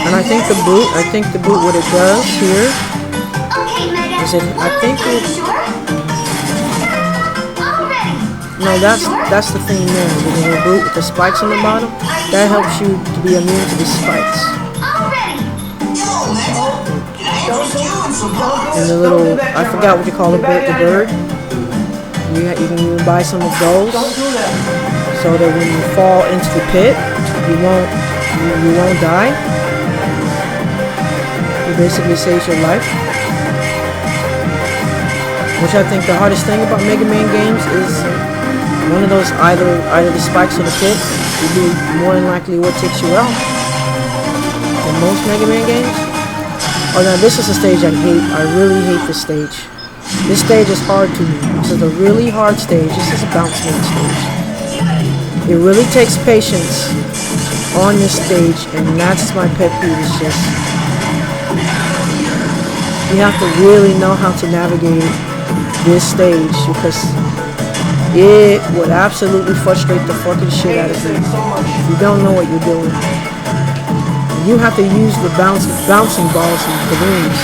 And I think the boot what it does here is it no, that's the thing there. The little boot with the spikes on the bottom. That helps you to be immune to the spikes. And the little, I forgot what you call the bird. You can even buy some of those, so that when you fall into the pit, you won't die. It basically saves your life. Which I think the hardest thing about Mega Man games is one of those either the spikes or the pit will be more than likely what takes you out. In most Mega Man games. Oh, now this is a stage I hate. I really hate this stage. This stage is hard to me. This is a really hard stage. This is a bounce man stage. It really takes patience on this stage, and that's my pet peeve. It's just you have to really know how to navigate this stage because it would absolutely frustrate the fucking shit out of you if you don't know what you're doing. You have to use the bouncing balls and balloons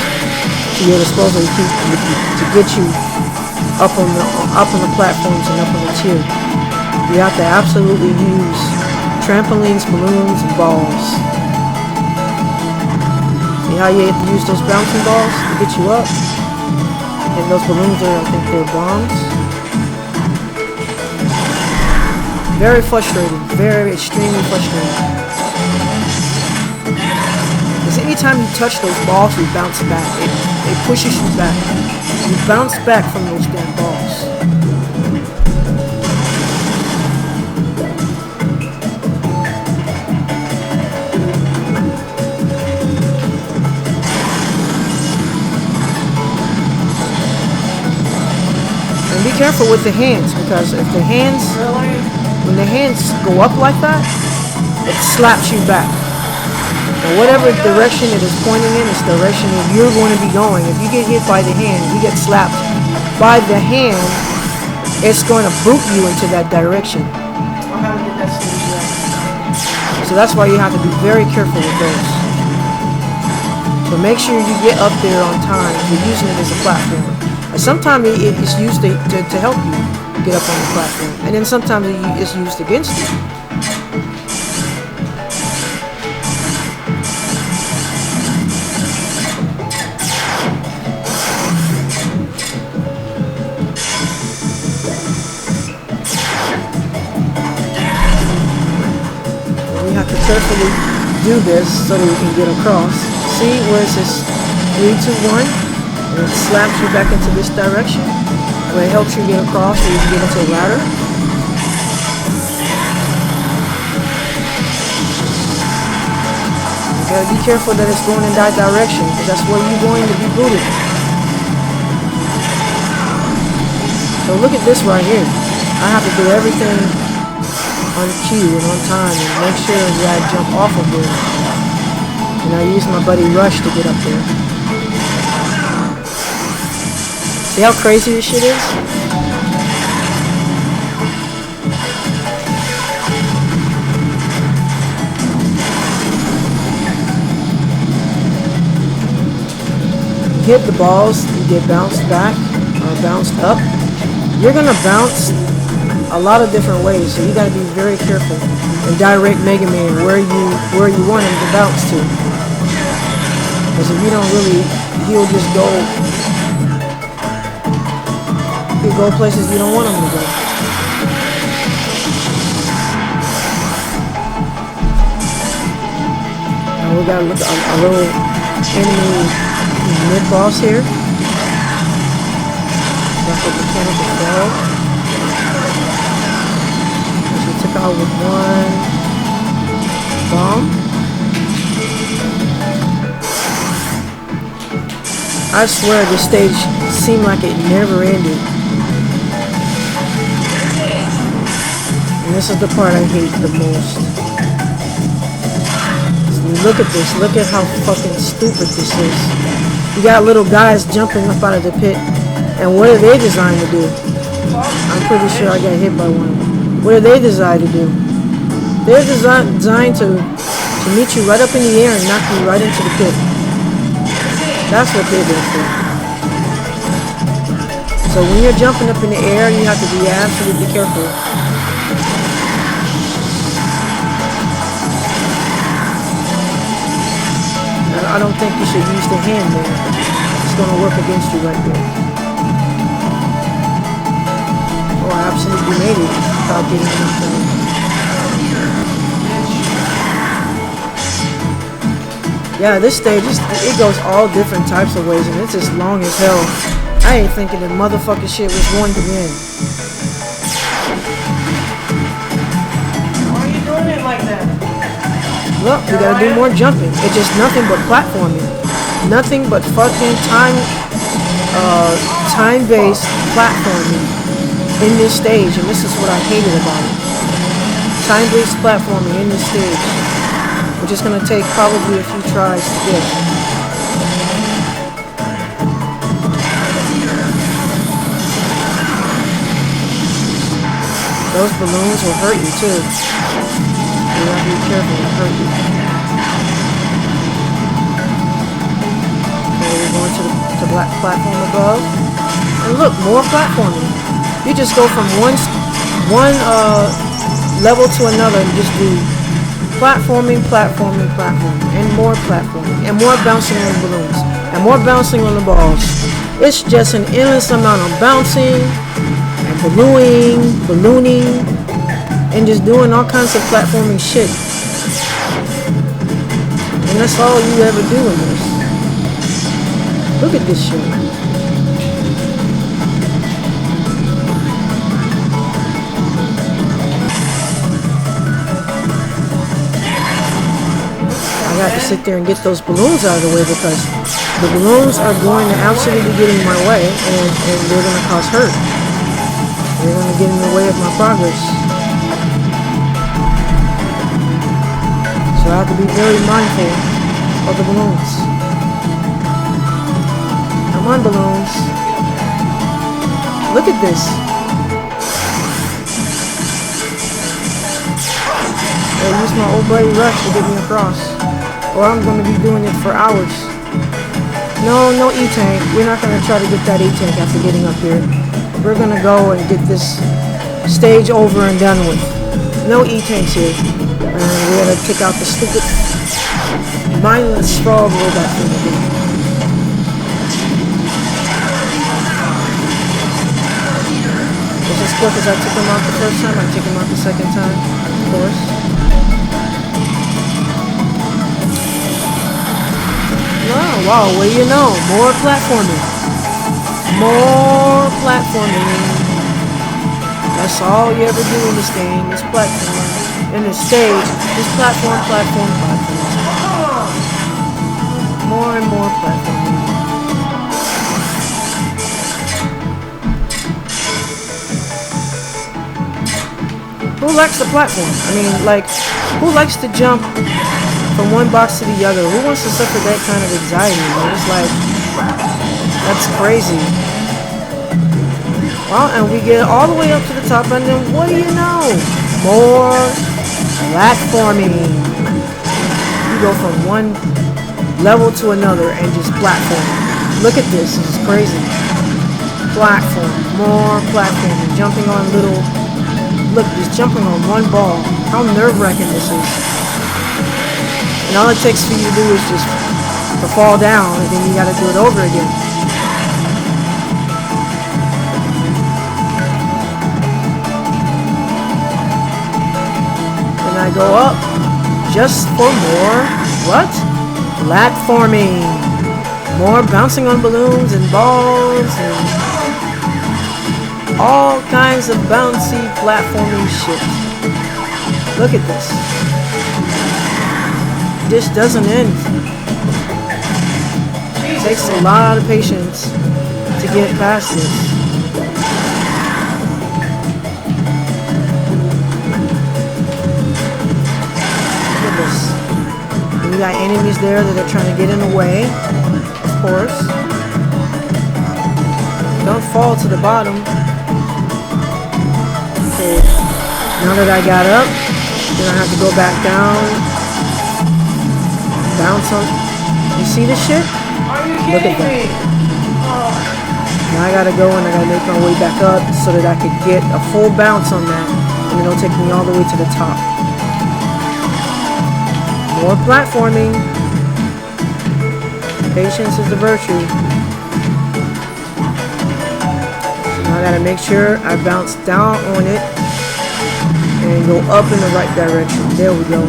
to your disposal to get you up on the platforms and up on the tier. You have to absolutely use trampolines, balloons, and balls. See how you have to use those bouncing balls to get you up? And those balloons are, I think they're bombs. Very frustrating. Very extremely frustrating. Because anytime you touch those balls, you bounce back. It pushes you back. You bounce back from those damn balls. And be careful with the hands, because if the hands, when the hands go up like that, it slaps you back. And whatever direction it is pointing in is the direction that you're going to be going. If you get hit by the hand, if you get slapped by the hand, it's going to boot you into that direction. So that's why you have to be very careful with those. So make sure you get up there on time if you're using it as a platform. And sometimes it's used to help you get up on the platform. And then sometimes it's used against you. Carefully do this so that you can get across. See where it says 3, 2, 1 and it slaps you back into this direction where it helps you get across so you can get into a ladder. You gotta be careful that it's going in that direction because that's where you're going to be booted. So look at this right here. I have to do everything on cue and on time and make sure that I jump off of it. And I use my buddy Rush to get up there. See how crazy this shit is? get the balls, you get bounced back or bounced up. You're gonna bounce a lot of different ways, so you gotta be very careful and direct Megaman where you want him to bounce to. Because if you don't really, he'll just go. He'll go places you don't want him to go. We got a little enemy mid-boss here. Got the mechanical bell. Which we took out with one bomb. I swear this stage seemed like it never ended. And this is the part I hate the most. Look at this. Look at how fucking stupid this is. You got little guys jumping up out of the pit. And what are they designed to do? I'm pretty sure I got hit by one. What are they designed to do? They're designed to meet you right up in the air and knock you right into the pit. That's what they're there for. So when you're jumping up in the air, you have to be absolutely careful. I don't think you should use the hand there. It's going to work against you right there. Oh, I absolutely made it without getting enough done. Yeah, this stage, it goes all different types of ways, and it's just long as hell. I ain't thinking the motherfucking shit was going to end. Why are you doing it like that? Look, we gotta do more jumping. It's just nothing but platforming. Nothing but fucking time-based platforming in this stage, and this is what I hated about it. Time-based platforming in this stage, which is gonna take probably a few tries to get. Those balloons will hurt you too. You have to be careful, it'll hurt you. Okay, we're going to the black platform above. And look, more platforming. You just go from one level to another and just do platforming, and more platforming, and more bouncing on the balloons, and more bouncing on the balls. It's just an endless amount of bouncing, and ballooning, and just doing all kinds of platforming shit. And that's all you ever do in this. Look at this shit. I got to sit there and get those balloons out of the way because the balloons are going to absolutely get in my way and they're going to cause hurt. They're going to get in the way of my progress. So I have to be very mindful of the balloons. Come on, balloons. Look at this. I'll use my old buddy Rush to get me across. Or I'm going to be doing it for hours. No E-Tank. We're not going to try to get that E-Tank after getting up here. We're going to go and get this stage over and done with. No E-Tanks here. And we gotta take out the stupid, mindless frog robot thing again. Just as quick as I took him out the first time, I take him out the second time, of course. Wow, what do you know? More platforming. More platforming. That's all you ever do in this game, is platform. In this stage, just platform. More and more platforming. Who likes the platform? I mean, like, who likes to jump from one box to the other? Who wants to suffer that kind of anxiety, man? It's like, that's crazy. Well, and we get all the way up to the top, and then what do you know? More platforming. You go from one level to another and just platform. Look at this. This is crazy. Platform. More platforming. Jumping on little... Look, he's jumping on one ball. How nerve-wracking this is. And all it takes for you to do is just to fall down, and then you gotta do it over again. And I go up just for more, what? Platforming. More bouncing on balloons and balls and all kinds of bouncy platforming shit. Look at this. This doesn't end. It takes a lot of patience to get past this. Look at this. We got enemies there that are trying to get in the way, of course. Don't fall to the bottom. Okay. Now that I got up, then I have to go back down. Bounce on. You see this shit? Look at that. Now I gotta go and I gotta make my way back up so that I could get a full bounce on that, and it'll take me all the way to the top. More platforming. Patience is the virtue. So now I gotta make sure I bounce down on it and go up in the right direction. There we go.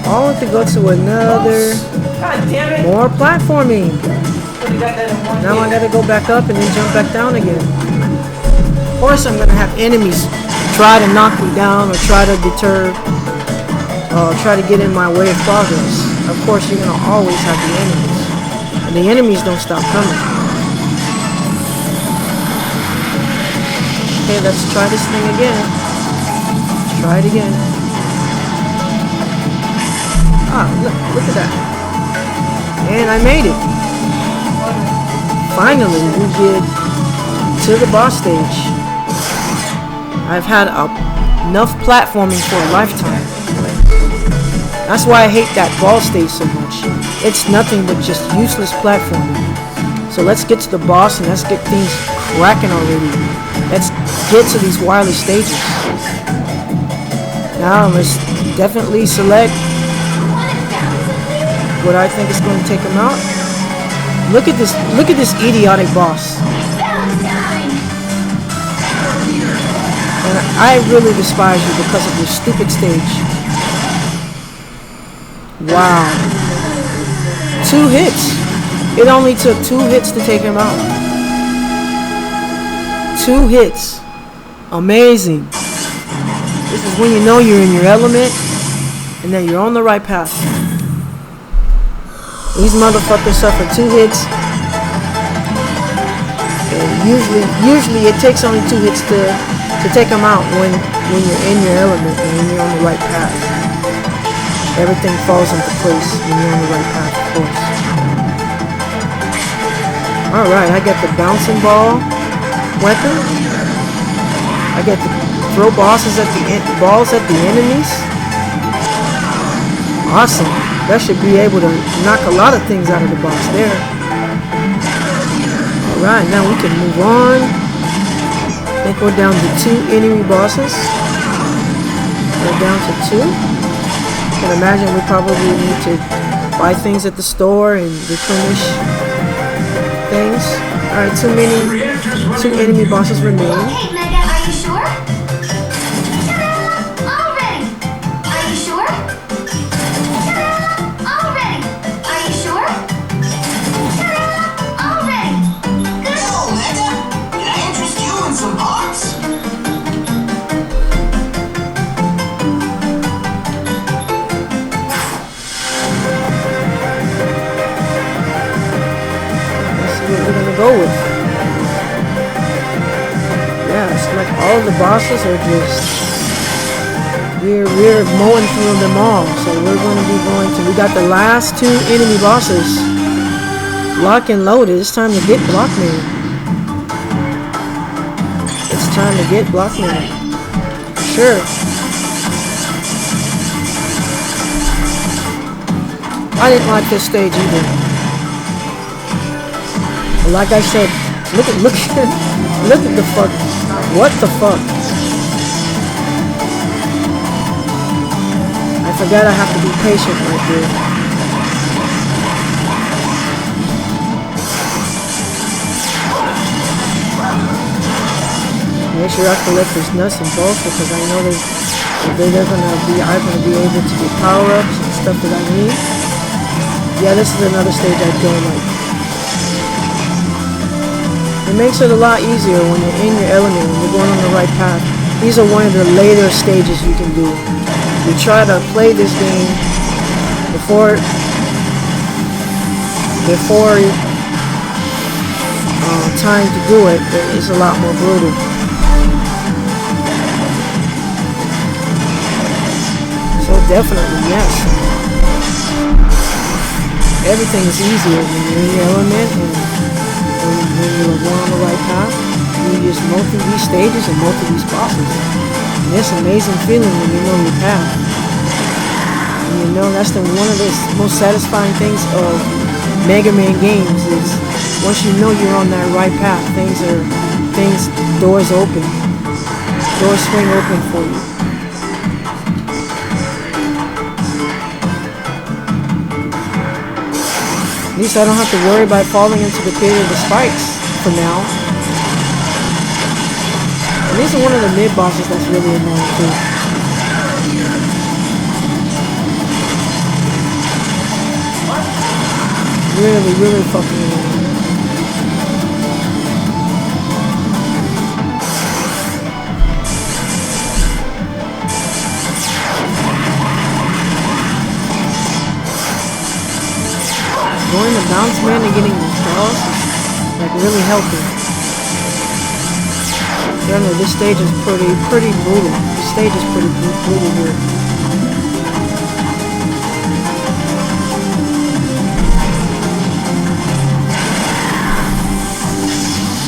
All to go to another. God damn it. More platforming. Now I gotta go back up and then jump back down again. Of course I'm gonna have enemies try to knock me down or try to deter, try to get in my way of progress. Of course you're gonna always have the enemies. And the enemies don't stop coming. Okay, let's try this thing again. Let's try it again. Ah, look at that. And I made it. Finally, we get to the boss stage. I've had enough platforming for a lifetime. That's why I hate that ball stage so much. It's nothing but just useless platforming. So let's get to the boss and let's get things cracking already. Let's get to these wireless stages. Now let's definitely select what I think is going to take him out. Look at this idiotic boss. And I really despise you because of your stupid stage. Wow. 2 hits. It only took 2 hits to take him out. 2 hits. Amazing. This is when you know you're in your element and that you're on the right path. These motherfuckers suffer 2 hits. And usually it takes only 2 hits to take them out when you're in your element and when you're on the right path. Everything falls into place when you're on the right path, of course. Alright, I got the bouncing ball weapon. I get to throw balls at the enemies. Awesome. That should be able to knock a lot of things out of the box there. Alright, now we can move on. I think we're down to 2 enemy bosses. We're down to 2. I can imagine we probably need to buy things at the store and replenish things. Alright, 2 enemy bosses remain. Okay, Mega, are you sure? Ta-da! All ready. Are you sure? Ta-da! All ready. Are you sure? Ta-da! All ready. Good. Yo, Mega, can I interest you in some parts? Let's see what we're gonna go with. Yeah, it's like all the bosses are just we're mowing through them all. So we're gonna be going to, we got the last 2 enemy bosses. Lock and loaded. It's time to get Blockman. It's time to get Blockman. Sure. I didn't like this stage either. Like I said, look at look at the fuck. What the fuck? I forgot I have to be patient right here. Make sure I collect his nuts and bolts because I know they're gonna be able to get power-ups and stuff that I need. Yeah, this is another stage I don't like. It makes it a lot easier when you're in your element, when you're going on the right path. These are one of the later stages you can do. You try to play this game before time to do it, it's a lot more brutal. So definitely, yes. Everything is easier when you're in your element and when you're going on the right path. You just multi these stages and multi these bosses. And it's an amazing feeling when you know your path. And you know that's one of the most satisfying things of Megaman games is once you know you're on that right path, doors open. Doors swing open for you. At least I don't have to worry about falling into the pit of the spikes for now. And these are one of the mid-bosses that's really annoying too. Really, really fucking annoying. Going to bounce man and getting these balls is like really helping. I don't know, this stage is pretty brutal. This stage is pretty brutal here.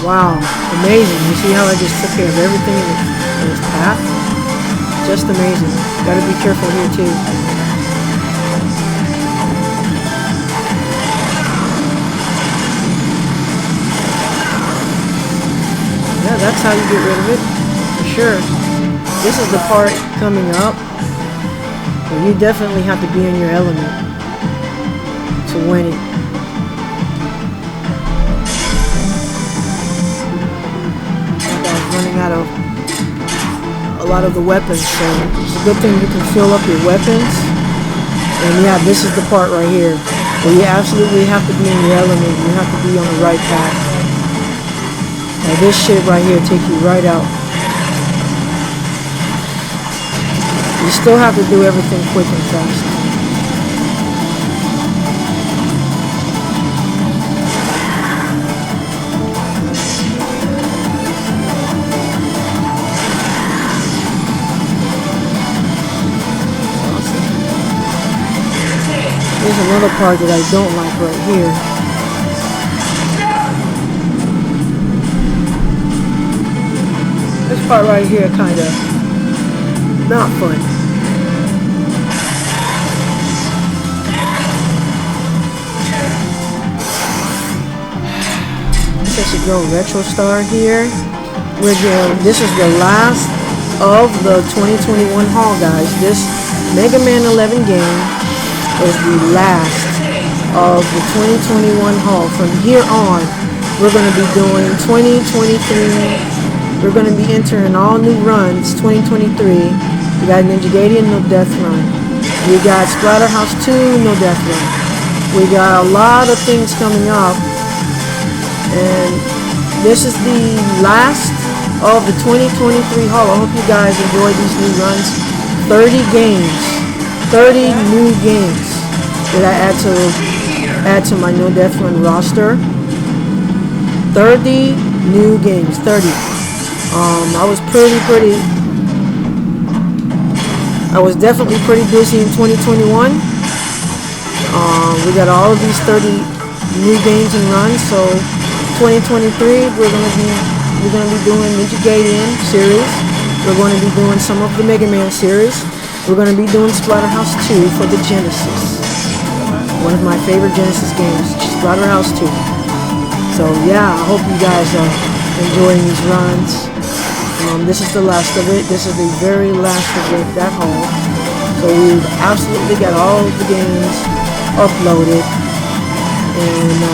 Wow, amazing. You see how I just took care of everything in its path? Just amazing. Gotta be careful here too. Yeah, that's how you get rid of it, for sure. This is the part coming up where you definitely have to be in your element to win it. That guy's running out of a lot of the weapons, so it's a good thing you can fill up your weapons. And yeah, this is the part right here where you absolutely have to be in your element. You have to be on the right path. Now this shit right here take you right out. You still have to do everything quick and fast. Here's another part that I don't like right here. This part right here kinda not fun. I should go Retro Star here. This is the last of the 2021 haul, guys. This Mega Man 11 game is the last of the 2021 haul. From here on, we're going to be doing 2023. We're going to be entering all new runs, 2023. We got Ninja Gaiden, no death run. We got Splatterhouse 2, no death run. We got a lot of things coming up. And this is the last of the 2023 haul. I hope you guys enjoy these new runs. 30 games. 30 new games that I add to my no death run roster. 30 new games. 30. I was definitely pretty busy in 2021. We got all of these 30 new games and runs, so 2023 we're gonna be doing Ninja Gaiden series. We're going to be doing some of the Mega Man series. We're going to be doing Splatterhouse 2 for the Genesis. One of my favorite Genesis games, Splatterhouse 2. So yeah, I hope you guys are enjoying these runs. This is the last of it. This is the very last of it, that haul. So we've absolutely got all of the games uploaded, and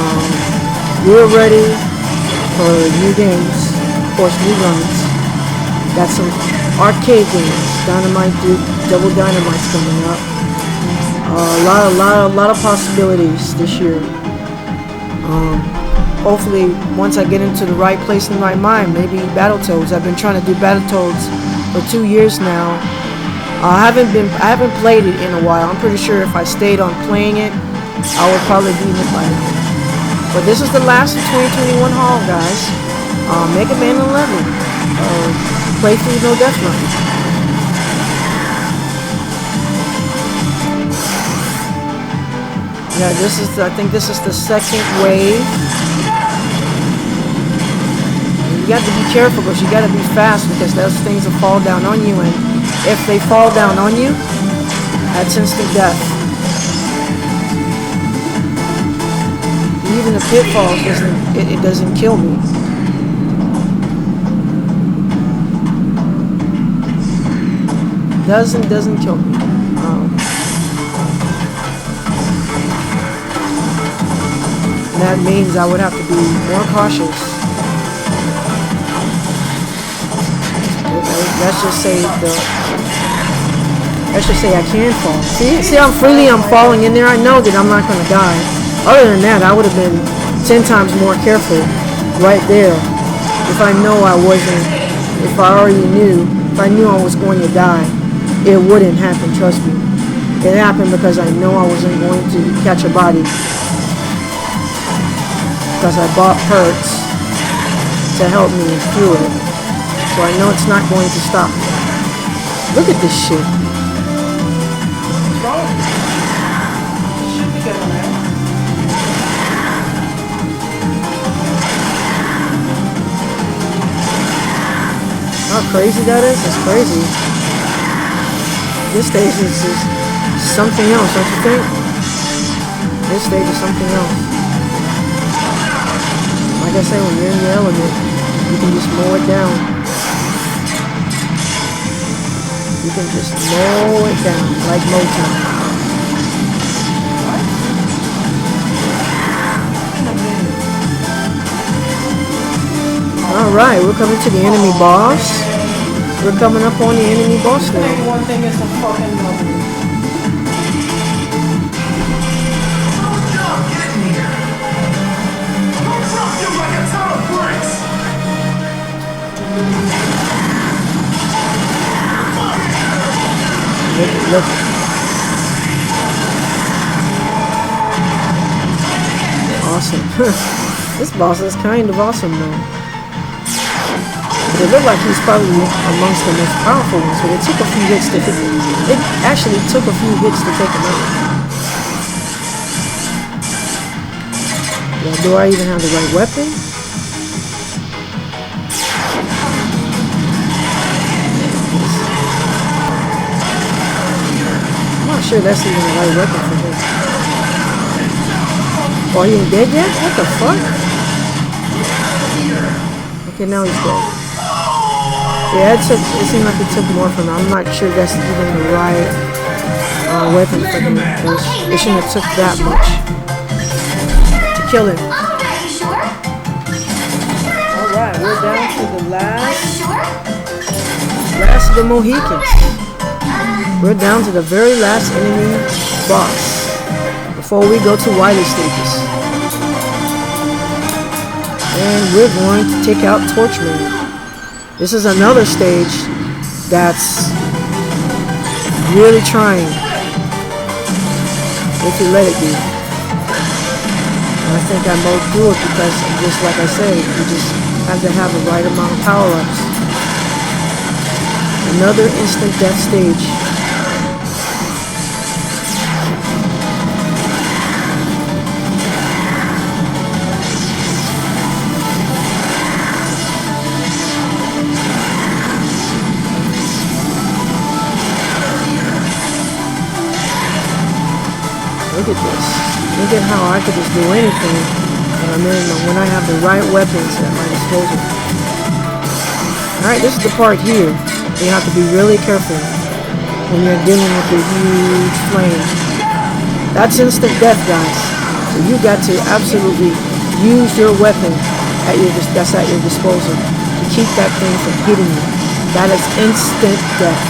we're ready for new games, of course, new runs. Got some arcade games, Dynamite Duke, Double Dynamite's coming up. A lot of possibilities this year. Hopefully, once I get into the right place and the right mind, maybe Battletoads. I've been trying to do Battletoads for 2 years now. I haven't played it in a while. I'm pretty sure if I stayed on playing it, I would probably beat it by now. But this is the last of 2021 haul, guys. Megaman 11. Playthrough No Death Run. Yeah, I think this is the second wave. You got to be careful because you got to be fast because those things will fall down on you, and if they fall down on you, that's instant death. Even the pitfalls it doesn't kill me. Doesn't kill me. That means I would have to be more cautious. Let's just say I can fall. See how freely I'm falling in there? I know that I'm not going to die. Other than that, I would have been 10 times more careful right there. If I know I wasn't, if I already knew, if I knew I was going to die, it wouldn't happen, trust me. It happened because I know I wasn't going to catch a body. Because I bought perks to help me through it. So I know it's not going to stop me. Look at this shit. How crazy that is? It's crazy. This stage is just something else, don't you think? This stage is something else. Like I say, when you're in the element, you can just mow it down. You can just mow it down like Motown. Alright, we're coming to the enemy boss. We're coming up on the enemy boss now. One thing is the fucking number. Look. Awesome. This boss is kind of awesome though. But it looked like he's probably amongst the most powerful ones, but it took a few hits to take him. It actually took a few hits to take him out. Yeah, do I even have the right weapon? I'm not sure that's even the right weapon for him. Oh, he ain't dead yet? What the fuck? Okay, now he's dead. Yeah, it seemed like it took more from him. I'm not sure that's even the right weapon for him. It shouldn't have took that much to kill him. Alright, you sure? Alright, we're down to the Are you sure? last of the Mohicans. We're down to the very last enemy boss before we go to Wily stages. And we're going to take out Torchman. This is another stage that's really trying if you let it be. And I think I mowed through it because just like I say, you just have to have the right amount of power-ups. Another instant death stage. Look at this. Look at how I could just do anything and I mean, when I have the right weapons at my disposal. Alright, this is the part here. You have to be really careful when you're dealing with the huge flame. That's instant death, guys. So you got to absolutely use your weapon that's at your disposal to keep that thing from hitting you. That is instant death.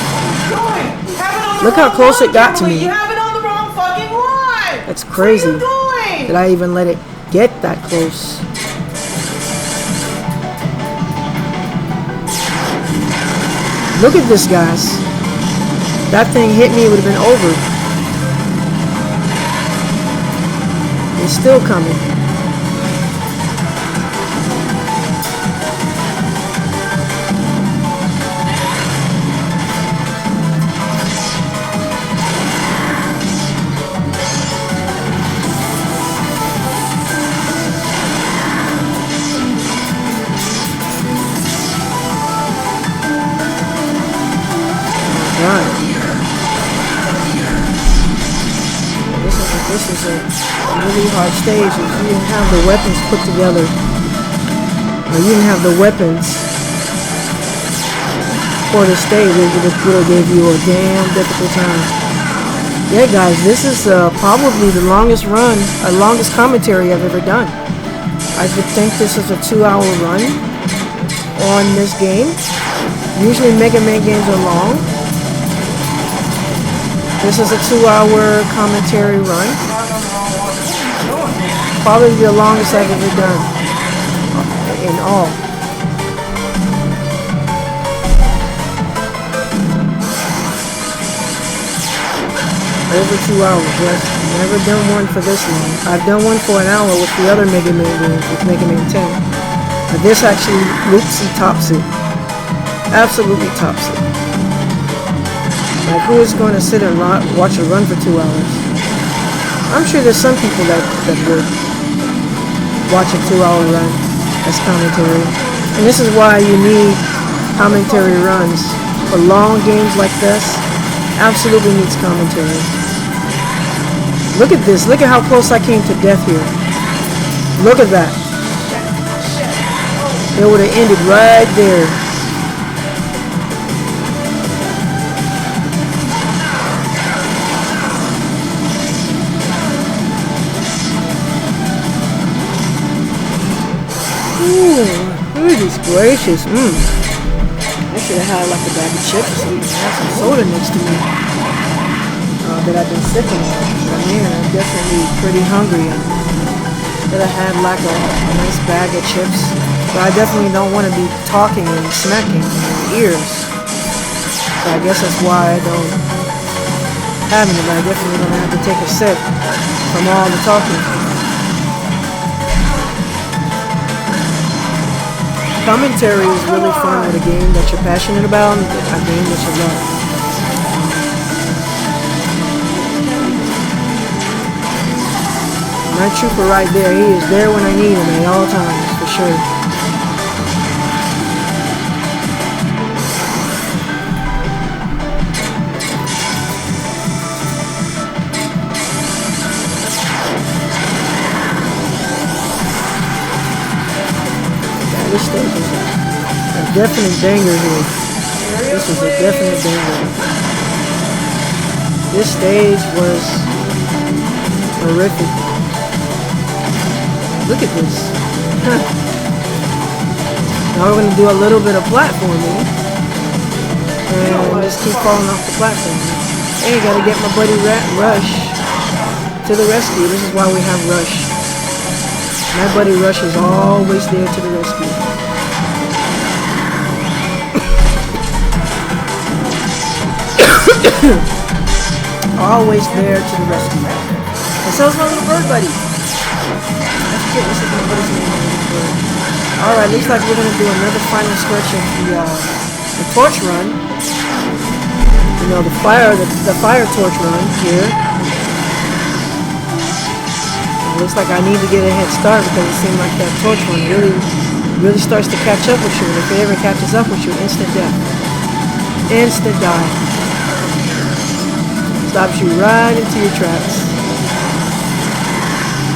Look how close it got to me. You have it on the wrong fucking one. That's crazy. What are you doing? Did I even let it get that close? Look at this, guys. That thing hit me, it would have been over. It's still coming. This is a really hard stage. If you didn't have the weapons put together, or you didn't have the weapons for the stage, it would have gave you a damn difficult time. Yeah, guys, this is probably the longest run, longest commentary I've ever done. I would think this is a 2-hour run on this game. Usually Mega Man games are long. This is a 2-hour commentary run. Probably the longest I've ever done in all. Over 2 hours, yes. Never done one for this long. I've done one for an hour with the other Mega Man games, with Mega Man 10. But this actually loops and tops it. Absolutely tops it. Like, who is going to sit and watch a run for 2 hours? I'm sure there's some people that would watch a 2-hour run as commentary. And this is why you need commentary runs. For long games like this, absolutely needs commentary. Look at this. Look at how close I came to death here. Look at that. It would have ended right there. Goodness gracious. I should have had like a bag of chips or something. I have some soda next to me that I've been sipping on. But man, I'm definitely pretty hungry. That I had like a nice bag of chips. But I definitely don't want to be talking and smacking in your ears. So I guess that's why I don't have any. But I definitely gonna have to take a sip from all the talking. Commentary is really fun with a game that you're passionate about, and a game that you love. My trooper right there, he is there when I need him at all times, for sure. This stage is a definite banger here. This is a definite banger. This stage was horrific. Look at this. Now we're going to do a little bit of platforming. And just keep falling off the platform. Hey, gotta get my buddy Rush to the rescue. This is why we have Rush. My buddy Rush is always there to the rescue. Always there to the rescue. And so is my little bird buddy. I forget what's my buddy's name. Alright, looks like we're gonna do another final stretch of the torch run. You know, the fire torch run here. Looks like I need to get a head start because it seems like that torch one really starts to catch up with you. And if it ever catches up with you, instant death. Instant die. Stops you right into your tracks.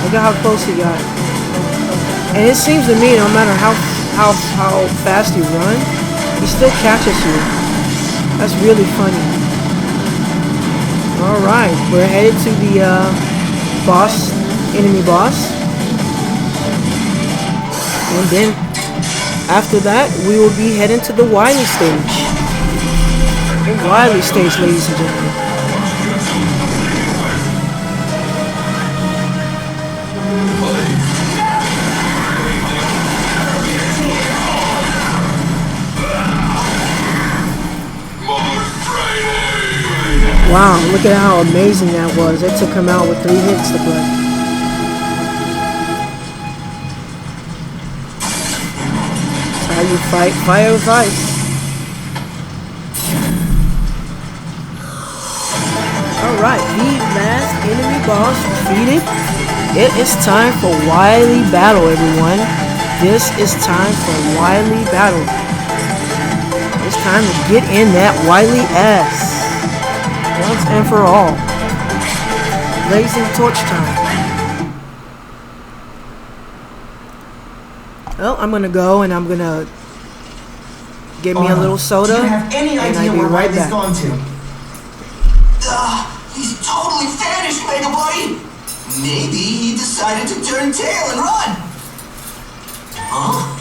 Look at how close he got. And it seems to me, no matter how fast you run, he still catches you. That's really funny. All right, we're headed to the enemy boss, and then after that, we will be heading to the Wily stage. The Wily stage, ladies and gentlemen. Wow, look at how amazing that was. It took him out with 3 hits to play. That's how you fight fire with ice. Alright, the last enemy boss defeated. It is time for Wily Battle, everyone. This is time for Wily Battle. It's time to get in that Wily ass. Once and for all. Blazing torch time. Well, I'm gonna go and I'm gonna get me a little soda. Do you have any and idea I'll be where right Riley's back. gone to? He's totally vanished, Mega Buddy. Maybe he decided to turn tail and run. Huh?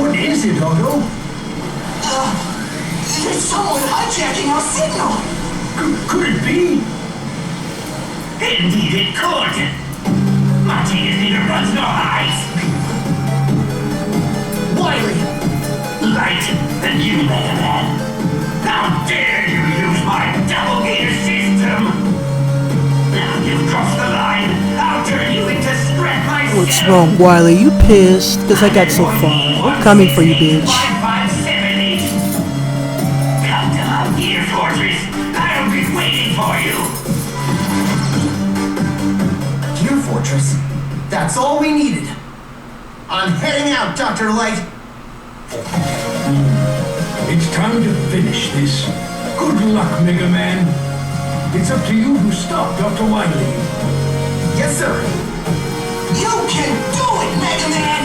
What is it, Otto? There's someone hijacking our signal. Could it be? Indeed it could. My genius neither runs nor hides. Wily. Light than you, Megaman. How dare you use my double gear system? Now you've crossed the line. I'll turn you into scrap myself. What's wrong, Wily? You pissed? Because I got so far. I'm coming for you, bitch. 5570. Come to my gear fortress. I'll be waiting for you. Gear Fortress. That's all we needed. I'm heading out, Dr. Light. It's time to finish this. Good luck, Megaman. It's up to you to stop Dr. Wily. Yes, sir. You can do it, Mega Man!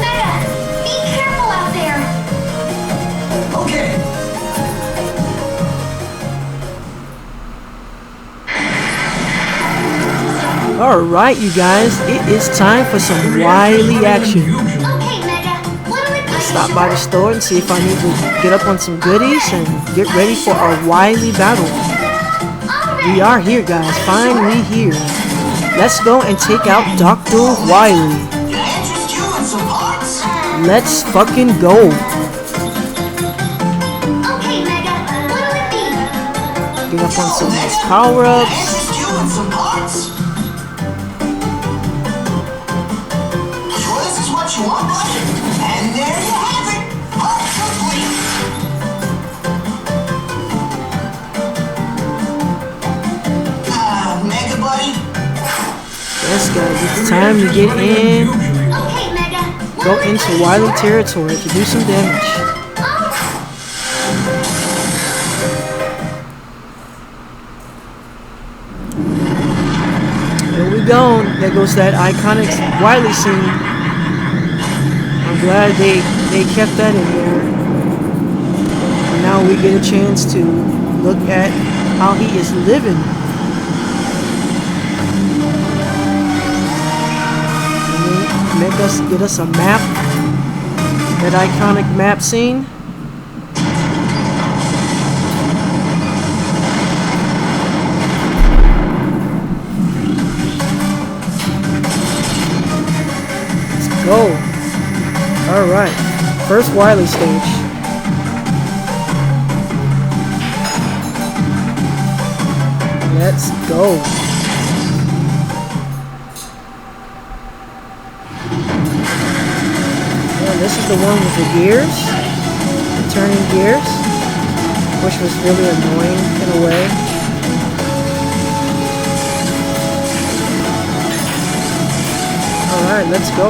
Mega, be careful out there. Okay. Alright, you guys. It is time for some Wily action. Okay, Mega, what do we do? Stop by the store and see if I need to get up on some goodies and get ready for our Wily battle. We are here, guys. Finally here. Let's go and take out Dr. Wily. Can I interest you in some parts? Let's fucking go. Okay, Mega, what do it be? Get up on some nice power-ups. Interest you in some parts? Sure this is what you want, buddy? And there you have it. Part complete. Mega Buddy. Yes, guys. It's time to get in. Okay, Mega, what Go do we into do? Wily territory to do some damage. There we go. There goes that iconic Wily scene. I'm glad they kept that in there. And now we get a chance to look at how he is living. Get us a map. That iconic map scene. Let's go. Alright. First Wily stage. Let's go. This is the one with the gears, the turning gears, which was really annoying in a way. Alright, let's go.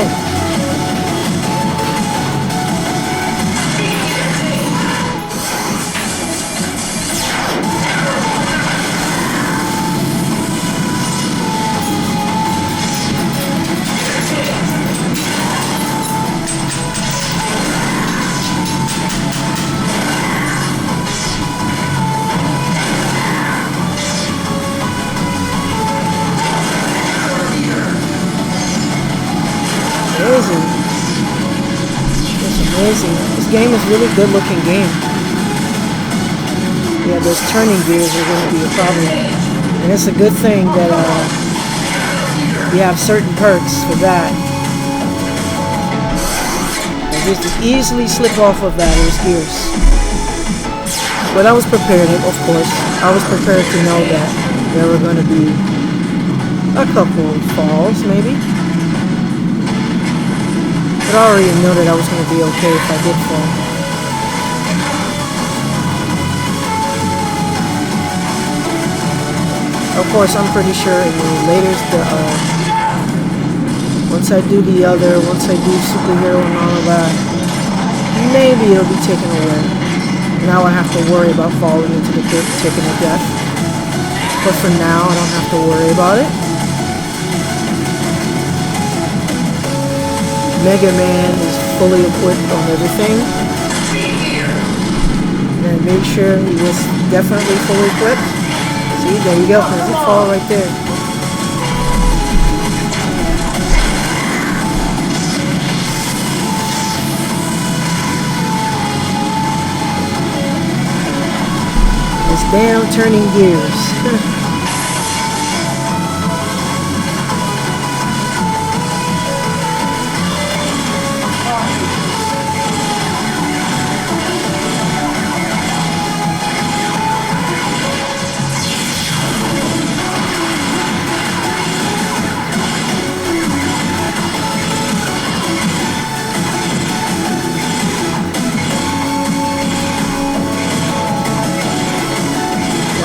amazing. This game is really good looking game. Yeah, those turning gears are going to be a problem. And it's a good thing that you have certain perks for that. And just to easily slip off of that is gears. But I was prepared, of course. I was prepared to know that there were going to be a couple of falls, maybe. But I already know that I was going to be okay if I did fall. Of course, I'm pretty sure in the later, once I do superhero and all of that, maybe it'll be taken away. Now I have to worry about falling into the pit, taking a death. But for now, I don't have to worry about it. Megaman is fully equipped on everything. And make sure he was definitely fully equipped. See, there you go. There's a fall right there. It's damn turning gears.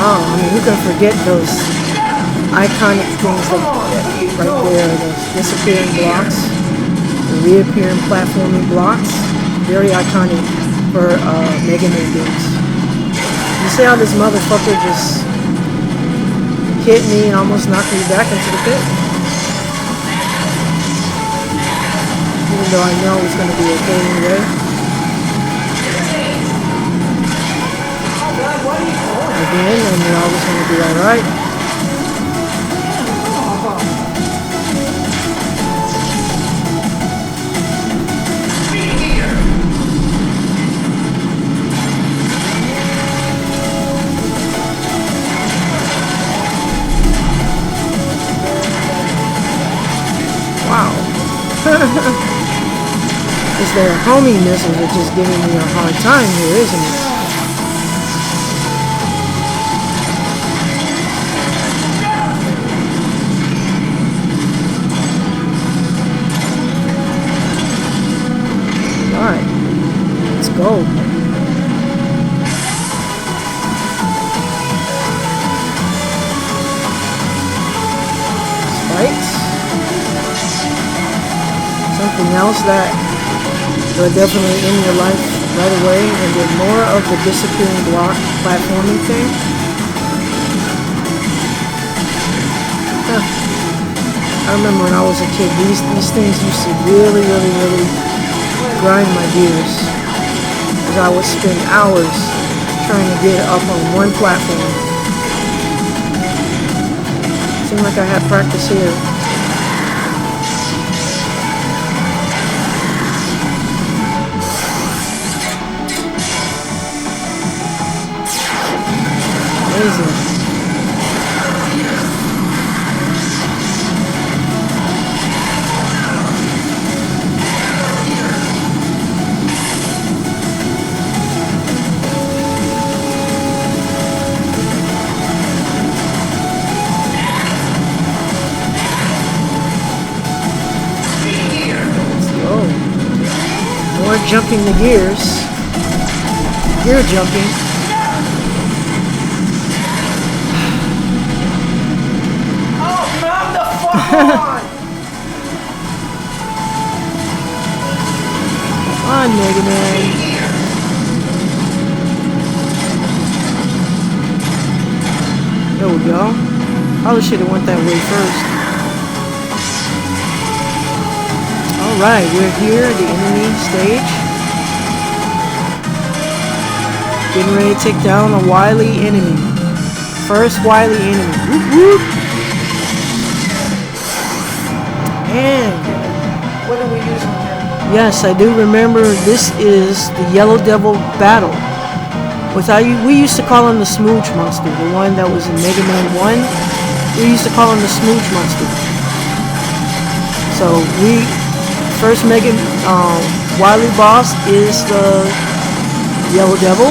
Wow, I mean, who can forget those iconic things like right there, those disappearing blocks, the reappearing platforming blocks, very iconic for Megaman games. You see how this motherfucker just hit me and almost knocked me back into the pit? Even though I know it's going to be okay anyway. Again, and you're always going to be alright. Wow. It's their homing missiles are just giving me a hard time here, isn't it? Go. Spikes. Something else that will definitely end your life right away, and then more of the disappearing block platforming thing. I remember when I was a kid, these things used to really grind my gears. I would spend hours trying to get up on one platform. Seemed like I had practice here. Amazing. Jumping the gears. Gear jumping. Oh, come the fuck on! Come on, Megaman. There we go. Probably should have went that way first. Alright, we're here at the enemy stage. Getting ready to take down a wily enemy. First wily enemy. Whoop, whoop. And What do we use on him? Yes, I do remember this is the Yellow Devil battle. We used to call him the Smooch Monster, the one that was in Mega Man 1. We used to call him the Smooch Monster. So first Wily boss is the Yellow Devil.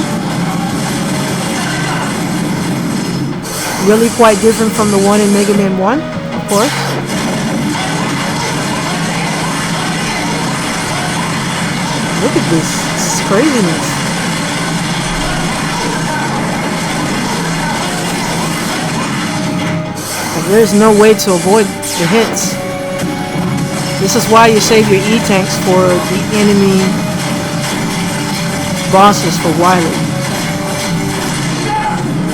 Really quite different from the one in Mega Man 1, of course. Look at this. This is craziness. And there's no way to avoid the hits. This is why you save your E-tanks for the enemy bosses for Wily.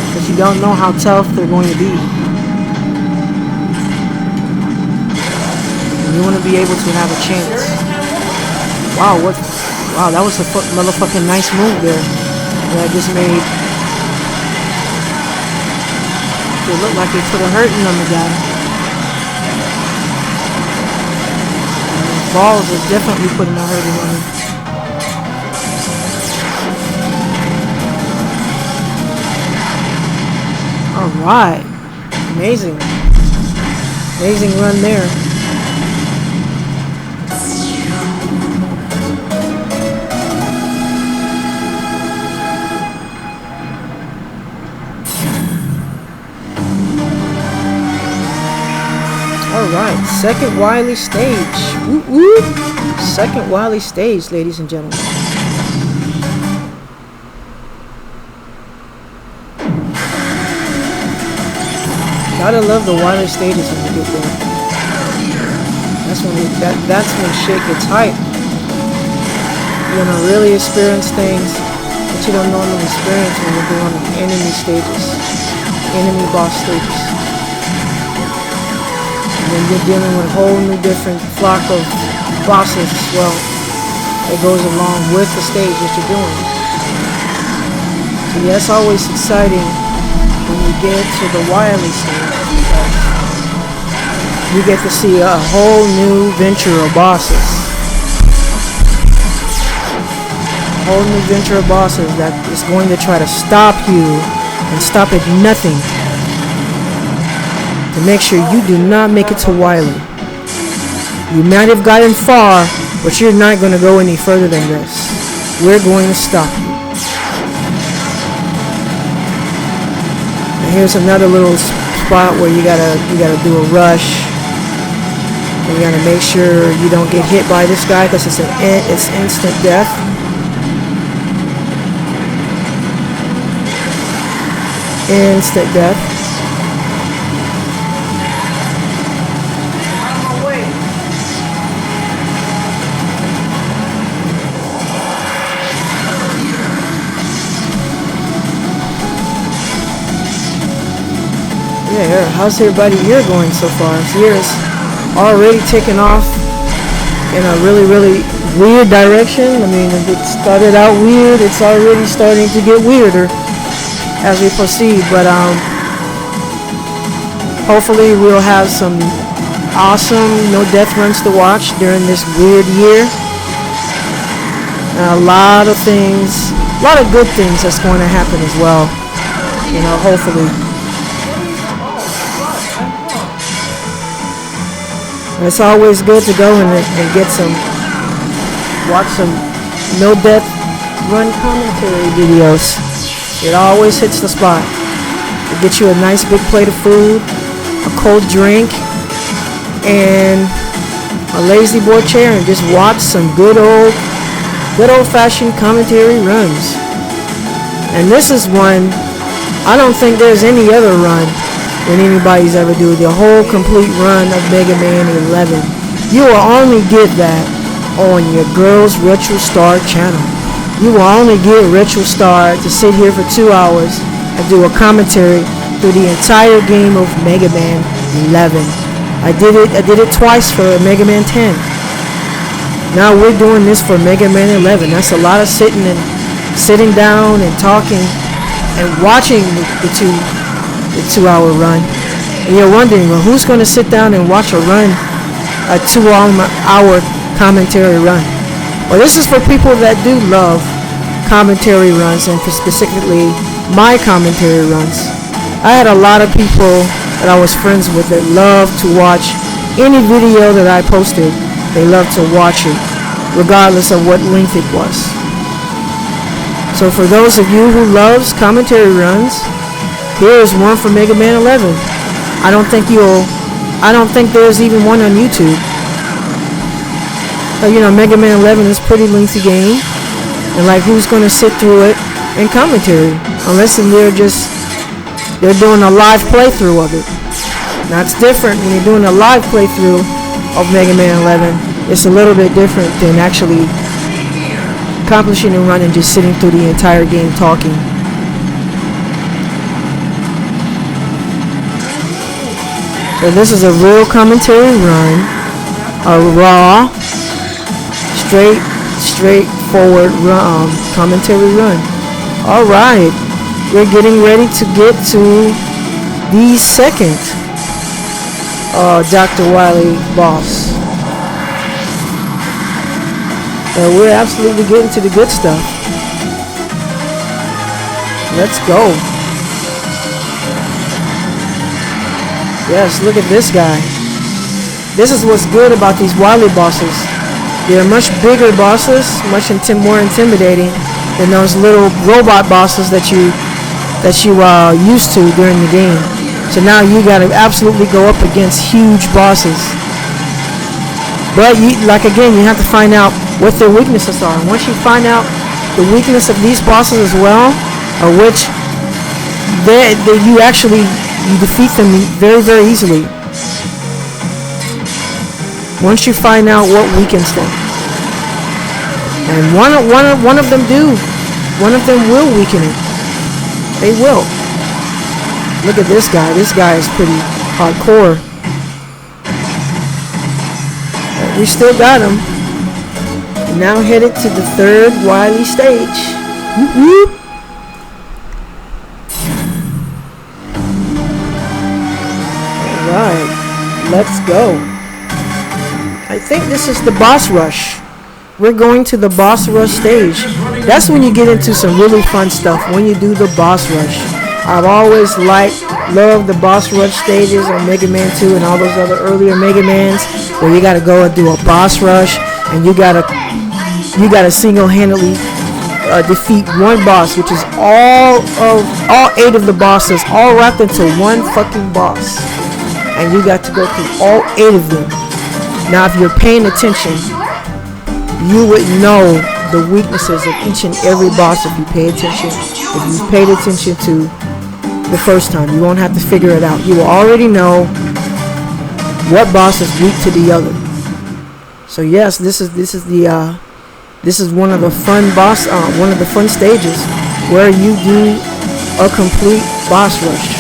Because you don't know how tough they're going to be. And you want to be able to have a chance. Wow, that was a motherfucking nice move there that I just made. It looked like it put a hurting on the guy. And his balls are definitely putting a hurting on him. Alright. Amazing. Amazing run there. Alright, second Wily stage. Woo woo! Second Wily stage, ladies and gentlemen. Gotta love the Wily stages when you get there. That's when shit gets hype. You're gonna really experience things that you don't normally experience when you're doing enemy stages, enemy boss stages. And then you're dealing with a whole new different flock of bosses as well that goes along with the stage that you're doing. So yeah, it's always exciting when you get to the Wily stage because you get to see a whole new venture of bosses. A whole new venture of bosses that is going to try to stop you and stop at nothing to make sure you do not make it to Wily. You might have gotten far, but you're not going to go any further than this. We're going to stop you. And here's another little spot where you gotta do a rush. And you gotta make sure you don't get hit by this guy because it's instant death. Instant death. Yeah, how's everybody year going so far? This year is already taking off in a really, really weird direction. I mean, if it started out weird, it's already starting to get weirder as we proceed. But hopefully we'll have some awesome no death runs to watch during this weird year. And a lot of things, a lot of good things that's going to happen as well. You know, hopefully. It's always good to go and get watch some no death run commentary videos. It always hits the spot. It gets you a nice big plate of food, a cold drink, and a lazy boy chair, and just watch some good old-fashioned commentary runs. And this is one I don't think there's any other run than anybody's ever do. The whole complete run of Mega Man 11. You will only get that on your girl's Retro Star channel. You will only get Retro Star to sit here for 2 hours and do a commentary through the entire game of Mega Man 11. I did it twice for Mega Man 10. Now we're doing this for Mega Man 11. That's a lot of sitting down and talking and watching the 2-hour run. And you're wondering, well, who's going to sit down and watch a 2-hour commentary run? Well, this is for people that do love commentary runs, and for specifically my commentary runs. I had a lot of people that I was friends with that loved to watch any video that I posted. They loved to watch it, regardless of what length it was. So for those of you who loves commentary runs, here is one for Mega Man 11. I don't think there's even one on YouTube. But, you know, Mega Man 11 is a pretty lengthy game, and like, who's going to sit through it in commentary? Unless they're doing a live playthrough of it. Now it's different when you're doing a live playthrough of Mega Man 11. It's a little bit different than actually accomplishing a run and just sitting through the entire game talking. So this is a real commentary run, a raw, straightforward commentary run. All right, we're getting ready to get to the second Dr. Wily boss. So we're absolutely getting to the good stuff. Let's go. Yes, look at this guy. This is what's good about these Wily bosses. They're much bigger bosses, much more intimidating than those little robot bosses that you used to during the game. So now you gotta absolutely go up against huge bosses. But you have to find out what their weaknesses are. Once you find out the weakness of these bosses as well, or which you defeat them very, very easily. Once you find out what weakens them, and one of them will weaken it. They will. Look at this guy. This guy is pretty hardcore. We still got him. Now headed to the third Wily stage. Whoop, whoop. Alright, let's go. I think this is the boss rush. We're going to the boss rush stage. That's when you get into some really fun stuff, when you do the boss rush. I've always loved the boss rush stages on Mega Man 2 and all those other earlier Mega Mans, where you gotta go and do a boss rush, and you gotta single-handedly defeat one boss, which is all 8 of the bosses, all wrapped into one fucking boss, and you got to go through all 8 of them. Now, if you're paying attention, you would know the weaknesses of each and every boss if you pay attention. If you paid attention to the first time, you won't have to figure it out. You will already know what boss is weak to the other. So yes, this is one of the fun stages where you do a complete boss rush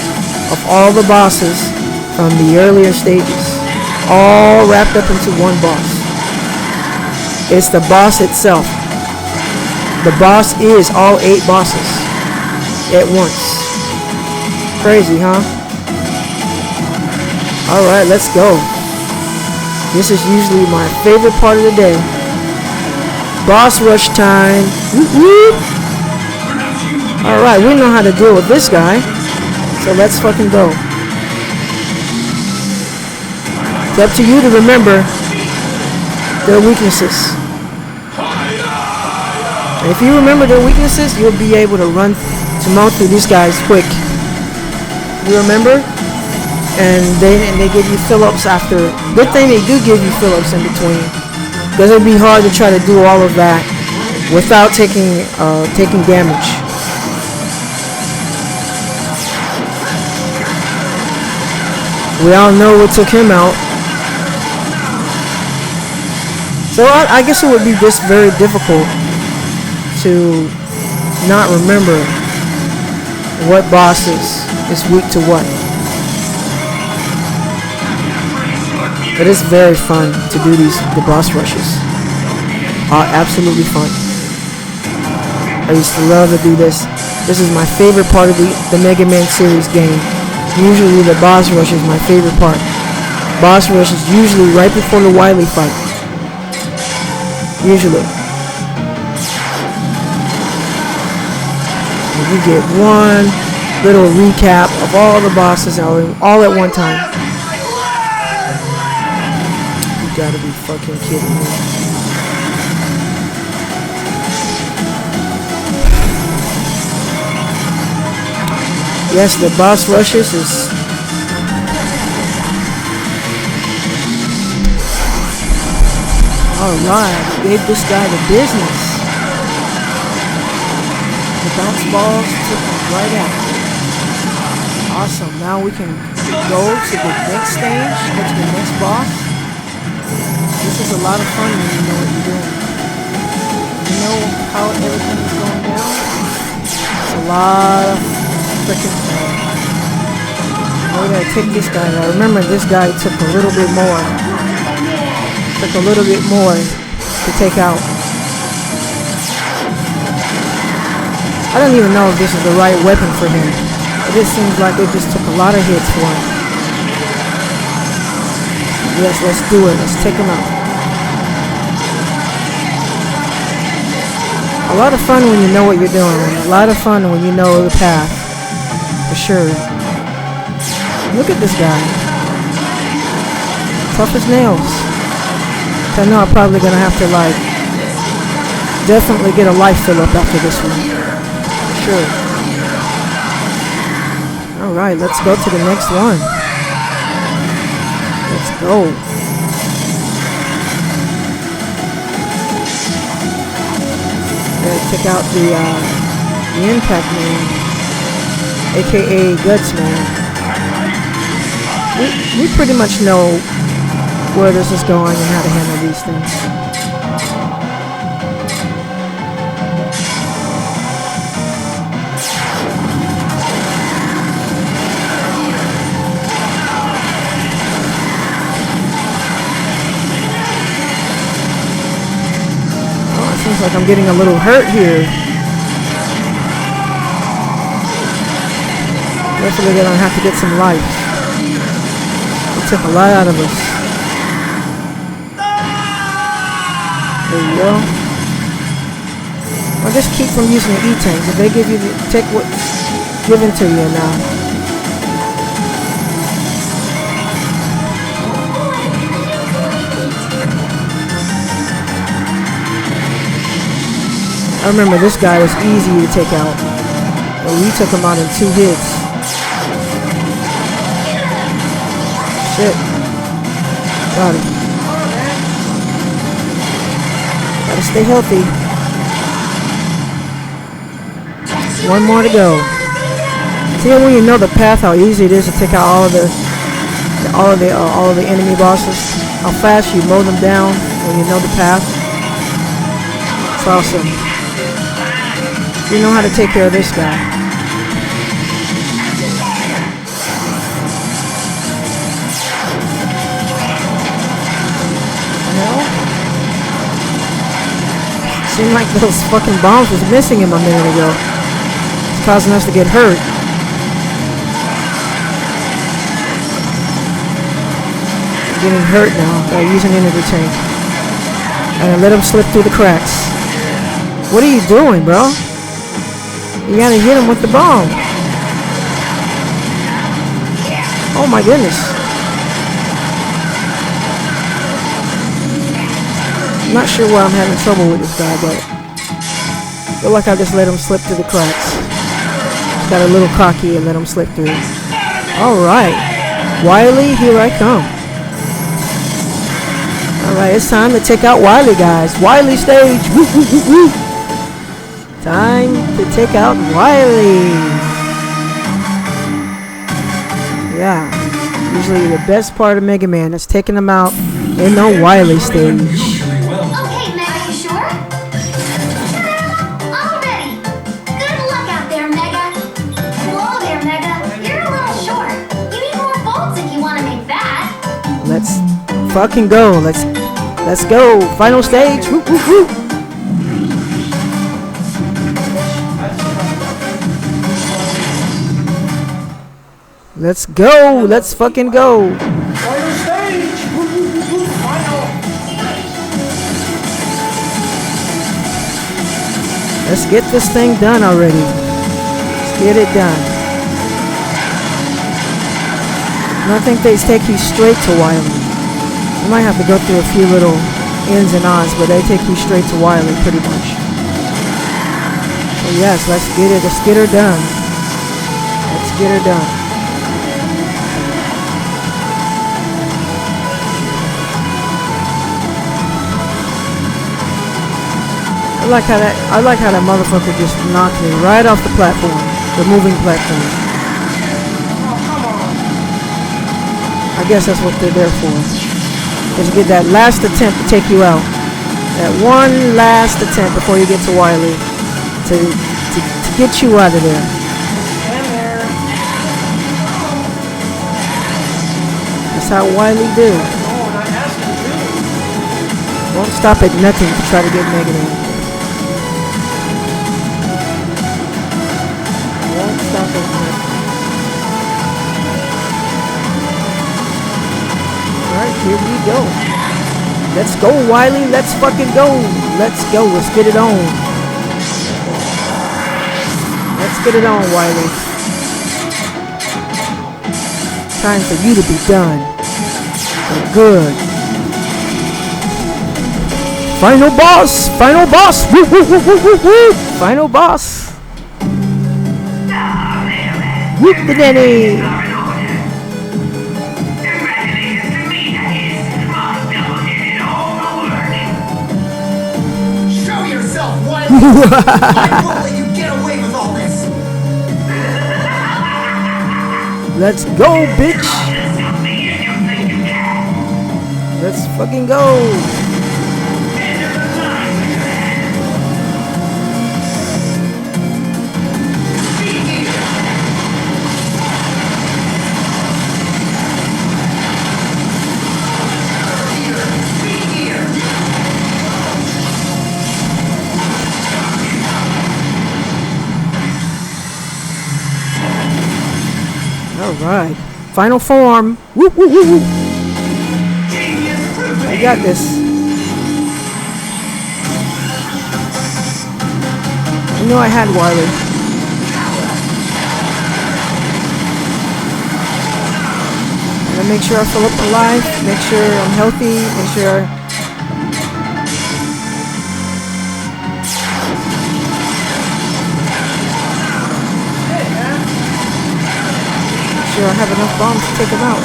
of all the bosses from the earlier stages, all wrapped up into one boss. It's the boss itself. The boss is all 8 bosses at once. Crazy, huh? Alright, let's go. This is usually my favorite part of the day. Boss rush time. Alright, we know how to deal with this guy. So let's fucking go. It's up to you to remember their weaknesses. And if you remember their weaknesses, you'll be able to mow through these guys quick. You remember? And they give you fill-ups after. Good thing they do give you fill-ups in between, because it'd be hard to try to do all of that without taking damage. We all know what took him out. So I guess it would be just very difficult to not remember what bosses is weak to what. But it's very fun to do the boss rushes. Absolutely fun. I used to love to do this. This is my favorite part of the Mega Man series game. Usually the boss rush is my favorite part. Boss rush is usually right before the Wily fight. Usually. And we get one little recap of all the bosses all at one time. You gotta be fucking kidding me. Yes, the boss rushes is... Alright, gave this guy the business. The bounce balls took him right out. Awesome, now we can go to the next stage, go to the next boss. This is a lot of fun when you know what you're doing. You know how everything is going down? It's a lot of freaking fun. We're gonna take this guy now. Remember, this guy took a little bit more. Took a little bit more to take out. I don't even know if this is the right weapon for him. It just seems like it just took a lot of hits for him. Yes, let's do it. Let's take him out. A lot of fun when you know what you're doing. A lot of fun when you know the path. For sure. Look at this guy. Tough as nails. I know I'm probably gonna have to like definitely get a life fill up after this one. For sure. Alright, let's go to the next one. Let's go. Gotta check out the Impact Man, aka Guts Man. We pretty much know where this is going and how to handle these things. Oh, it seems like I'm getting a little hurt here. Definitely gonna have to get some life. It took a lot out of us. There you go. Or just keep from using the E-tanks. If they give you take what's given to you now. I remember this guy was easy to take out. And we took him out in 2 hits. Shit. Got him. Gotta stay healthy. One more to go. See when you know the path, how easy it is to take out all of the enemy bosses. How fast you mow them down when you know the path. It's awesome. You know how to take care of this guy. Seemed like those fucking bombs was missing him a minute ago. It's causing us to get hurt. Getting hurt now by using energy tank. And I let him slip through the cracks. What are you doing, bro? You gotta hit him with the bomb. Oh my goodness. I'm not sure why I'm having trouble with this guy, but I feel like I just let him slip through the cracks. Got a little cocky and let him slip through. Alright. Wily, here I come. Alright, it's time to take out Wily, guys. Wily stage. Woo, woo, woo, woo. Time to take out Wily. Yeah. Usually the best part of Mega Man is taking him out in the Wily stage. Okay, Mega, you sure? All ready. Good luck out there, Mega. Whoa there, Mega. You're a little short. You need more bolts if you want to make that. Let's fucking go. Let's go. Final stage. Woo, woo, woo. Let's go. Let's fucking go. Final stage! Final! Let's get this thing done already. Get it done. And I think they take you straight to Wily. You might have to go through a few little ins and outs, but they take you straight to Wily pretty much. So yes, let's get it. Let's get her done. Let's get her done. I like how that motherfucker just knocked me right off the platform, the moving platform. I guess that's what they're there for. Just get that last attempt to take you out. That one last attempt before you get to Wily to get you out of there. That's how Wily do. Won't stop at nothing to try to get Megaman. Alright, here we go. Let's go, Wily. Let's fucking go. Let's go. Let's get it on. Let's get it on, Wily. Time for you to be done. For good. Final boss! Final boss! Woo, woo, woo, woo, woo, woo. Final boss! Whoop the nanny! I won't let you get away with all this. Let's go, bitch. Let's fucking go. Alright. Final form. Woo, woo, woo, woo. I got this. I knew I had Wily. I'm gonna make sure I fill up the life, make sure I'm healthy, make sure I have enough bombs to take him out.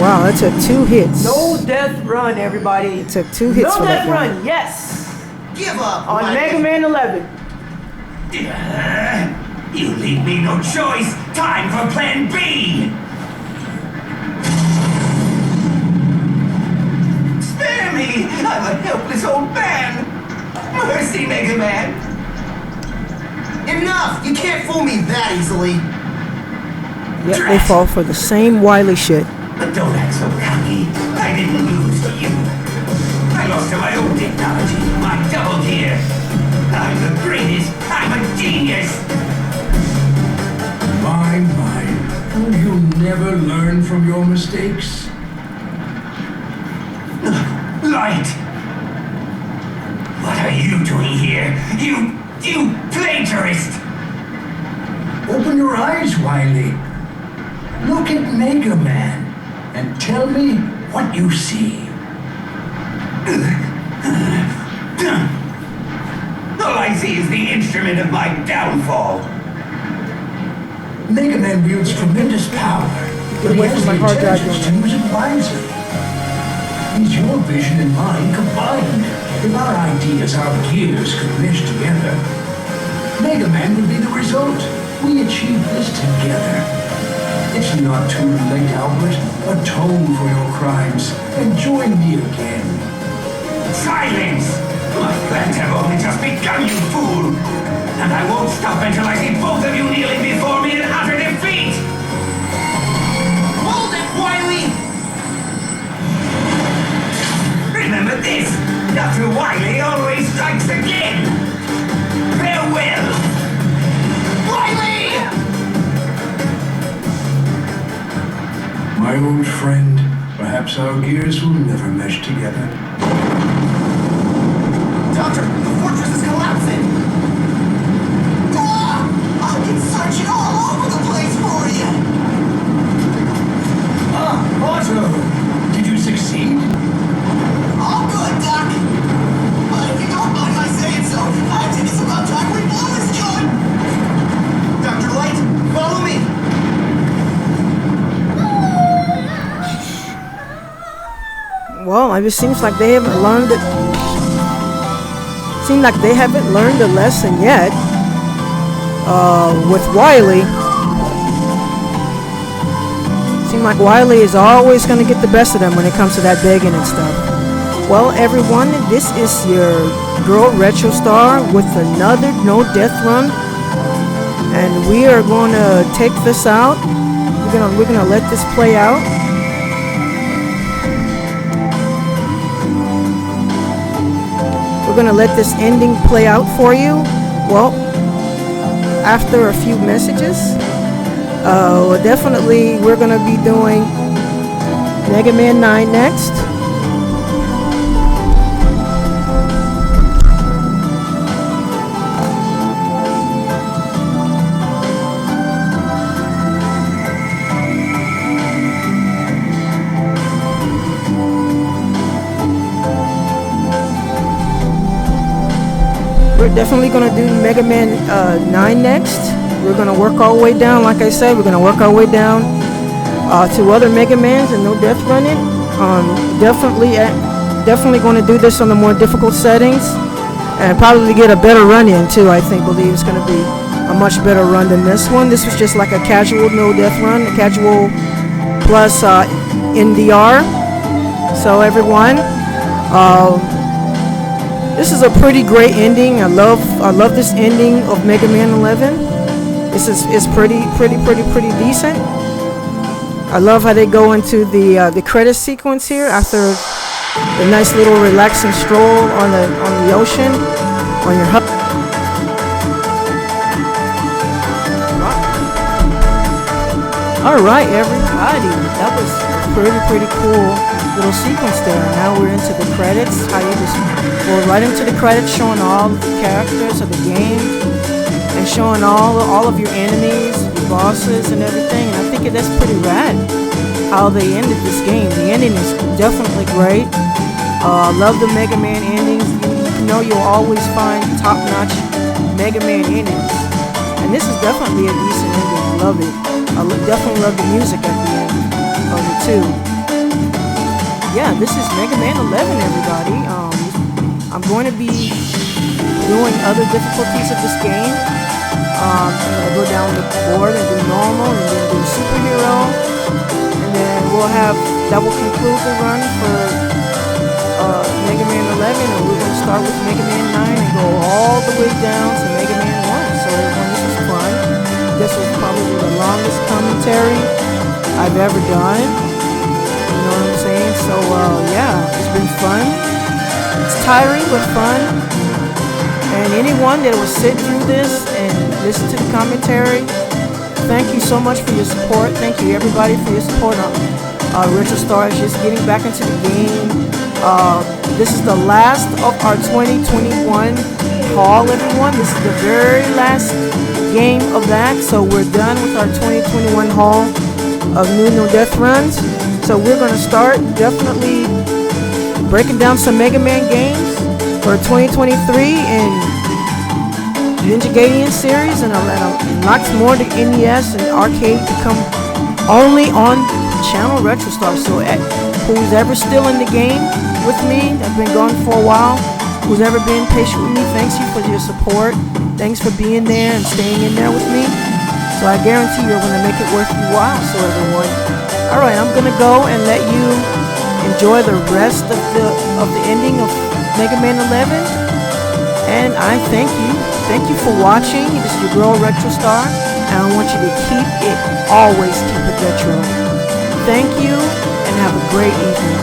Wow, that took 2 hits. No death run, everybody. It took 2 hits no for that death guy. run, yes. Give up. On Mega Man 11. You leave me no choice. Time for Plan B. Spare me! I'm a helpless old man! Mercy, Mega Man! Enough! You can't fool me that easily. Yep, they fall for the same Wily shit. But don't act so cocky. I didn't lose to you. I lost to my own technology, my double gear. I'm the greatest. I'm a genius. My. Will you never learn from your mistakes? Light! What are you doing here? You plagiarist! Open your eyes, Wily. Look at Megaman and tell me what you see. All I see is the instrument of my downfall. Megaman wields tremendous power, but he away has from the my hard drive intelligence to doing use it wisely. He's your vision and mine combined. If our ideas, our gears could mesh together, Megaman would be the result. We achieved this together. It's not too late, Albert. Atone for your crimes and join me again. Silence! My plans have only just begun, you fool! And I won't stop until I see both of you kneeling before me in utter defeat! Hold it, Wily! Remember this! Dr. Wily always strikes again! Farewell! Wily! My old friend, perhaps Perhaps our gears will never mesh together. Doctor, the fortress is collapsing! Ah! I've been searching all over the place for you! Otto! Did you succeed? All good, Doc! But if you don't mind my saying so, I think it's about time we blow this joint! Dr. Light, follow me! Well, it seems like they haven't learned it. Seems like they haven't learned the lesson yet. With Wily, seems like Wily is always going to get the best of them when it comes to that begging and stuff. Well, everyone, this is your girl Retro Star with another no death run, and we are going to take this out. We're gonna let this play out. We're gonna let this ending play out for you. Well, after a few messages, definitely we're gonna be doing Mega Man 9 next. We're definitely going to do Mega Man 9 next. We're going to work our way down, like I said, we're going to work our way down to other Mega Mans and no death running. Definitely going to do this on the more difficult settings and probably get a better run in too. Believe it's going to be a much better run than this one. This was just like a casual no death run, a casual plus NDR. So everyone, this is a pretty great ending. I love this ending of Mega Man 11. This is pretty decent. I love how they go into the credit sequence here after the nice little relaxing stroll on the ocean on your hut. All right, everybody, that was a pretty cool little sequence there. Now we're into the credits. How you just go right into the credits, showing all the characters of the game and showing all of your enemies, your bosses, and everything. And I think that's pretty rad how they ended this game. The ending is definitely great. I love the Mega Man endings. You know you'll always find top-notch Mega Man endings, and this is definitely a decent ending. I love it. I definitely love the music at the end of it too. Yeah, this is Mega Man 11, everybody. I'm going to be doing other difficulties of this game. I'm going to go down the board and do normal, and then do superhero, and then that will conclude the run for Mega Man 11, and we're going to start with Mega Man 9 and go all the way down to Mega Man 1. So everyone, this was fun. This was probably the longest commentary I've ever done. You know what I'm saying? So yeah, it's been fun. It's tiring but fun. And anyone that will sit through this and listen to the commentary, thank you so much for your support. Thank you everybody for your support on Retro Stars just getting back into the game. This is the last of our 2021 haul, everyone. This is the very last game of that. So we're done with our 2021 haul of new No Death runs. So we're going to start definitely breaking down some Mega Man games for 2023 and Ninja Gaiden series, and lots more to NES and arcade to come only on channel Retro Star. So who's ever still in the game with me, I've been gone for a while, who's ever been patient with me, thanks you for your support. Thanks for being there and staying in there with me. So I guarantee you're going to make it worth your while. So everyone, alright, I'm going to go and let you enjoy the rest of the ending of Mega Man 11. And I thank you. Thank you for watching. This is your girl Retro Star, and I want you to always keep it retro. Thank you, and have a great evening.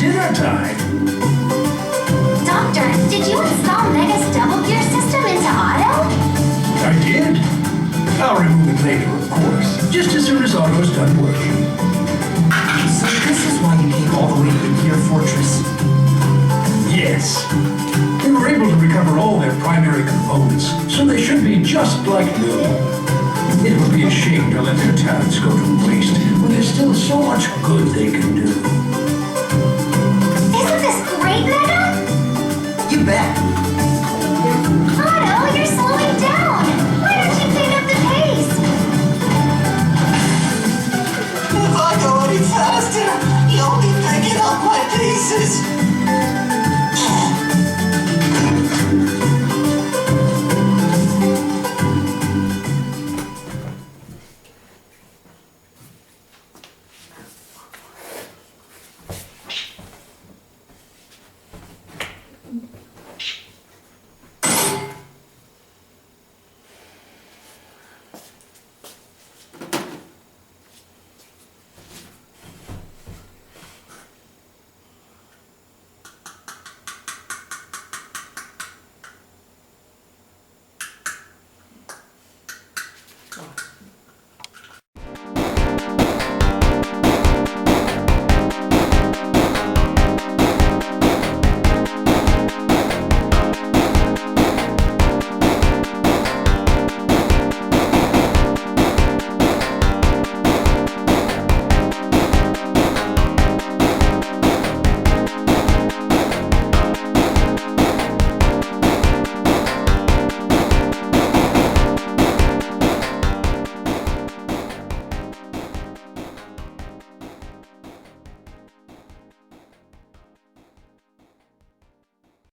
dinner time. Doctor, did you install Mega's double gear system into auto? I did. I'll remove it later, of course. Just as soon as Otto's done working. So this is why you came all the way to the Gear Fortress. Yes. We were able to recover all their primary components, so they should be just like new. It would be a shame to let their talents go to waste when there's still so much good they can do.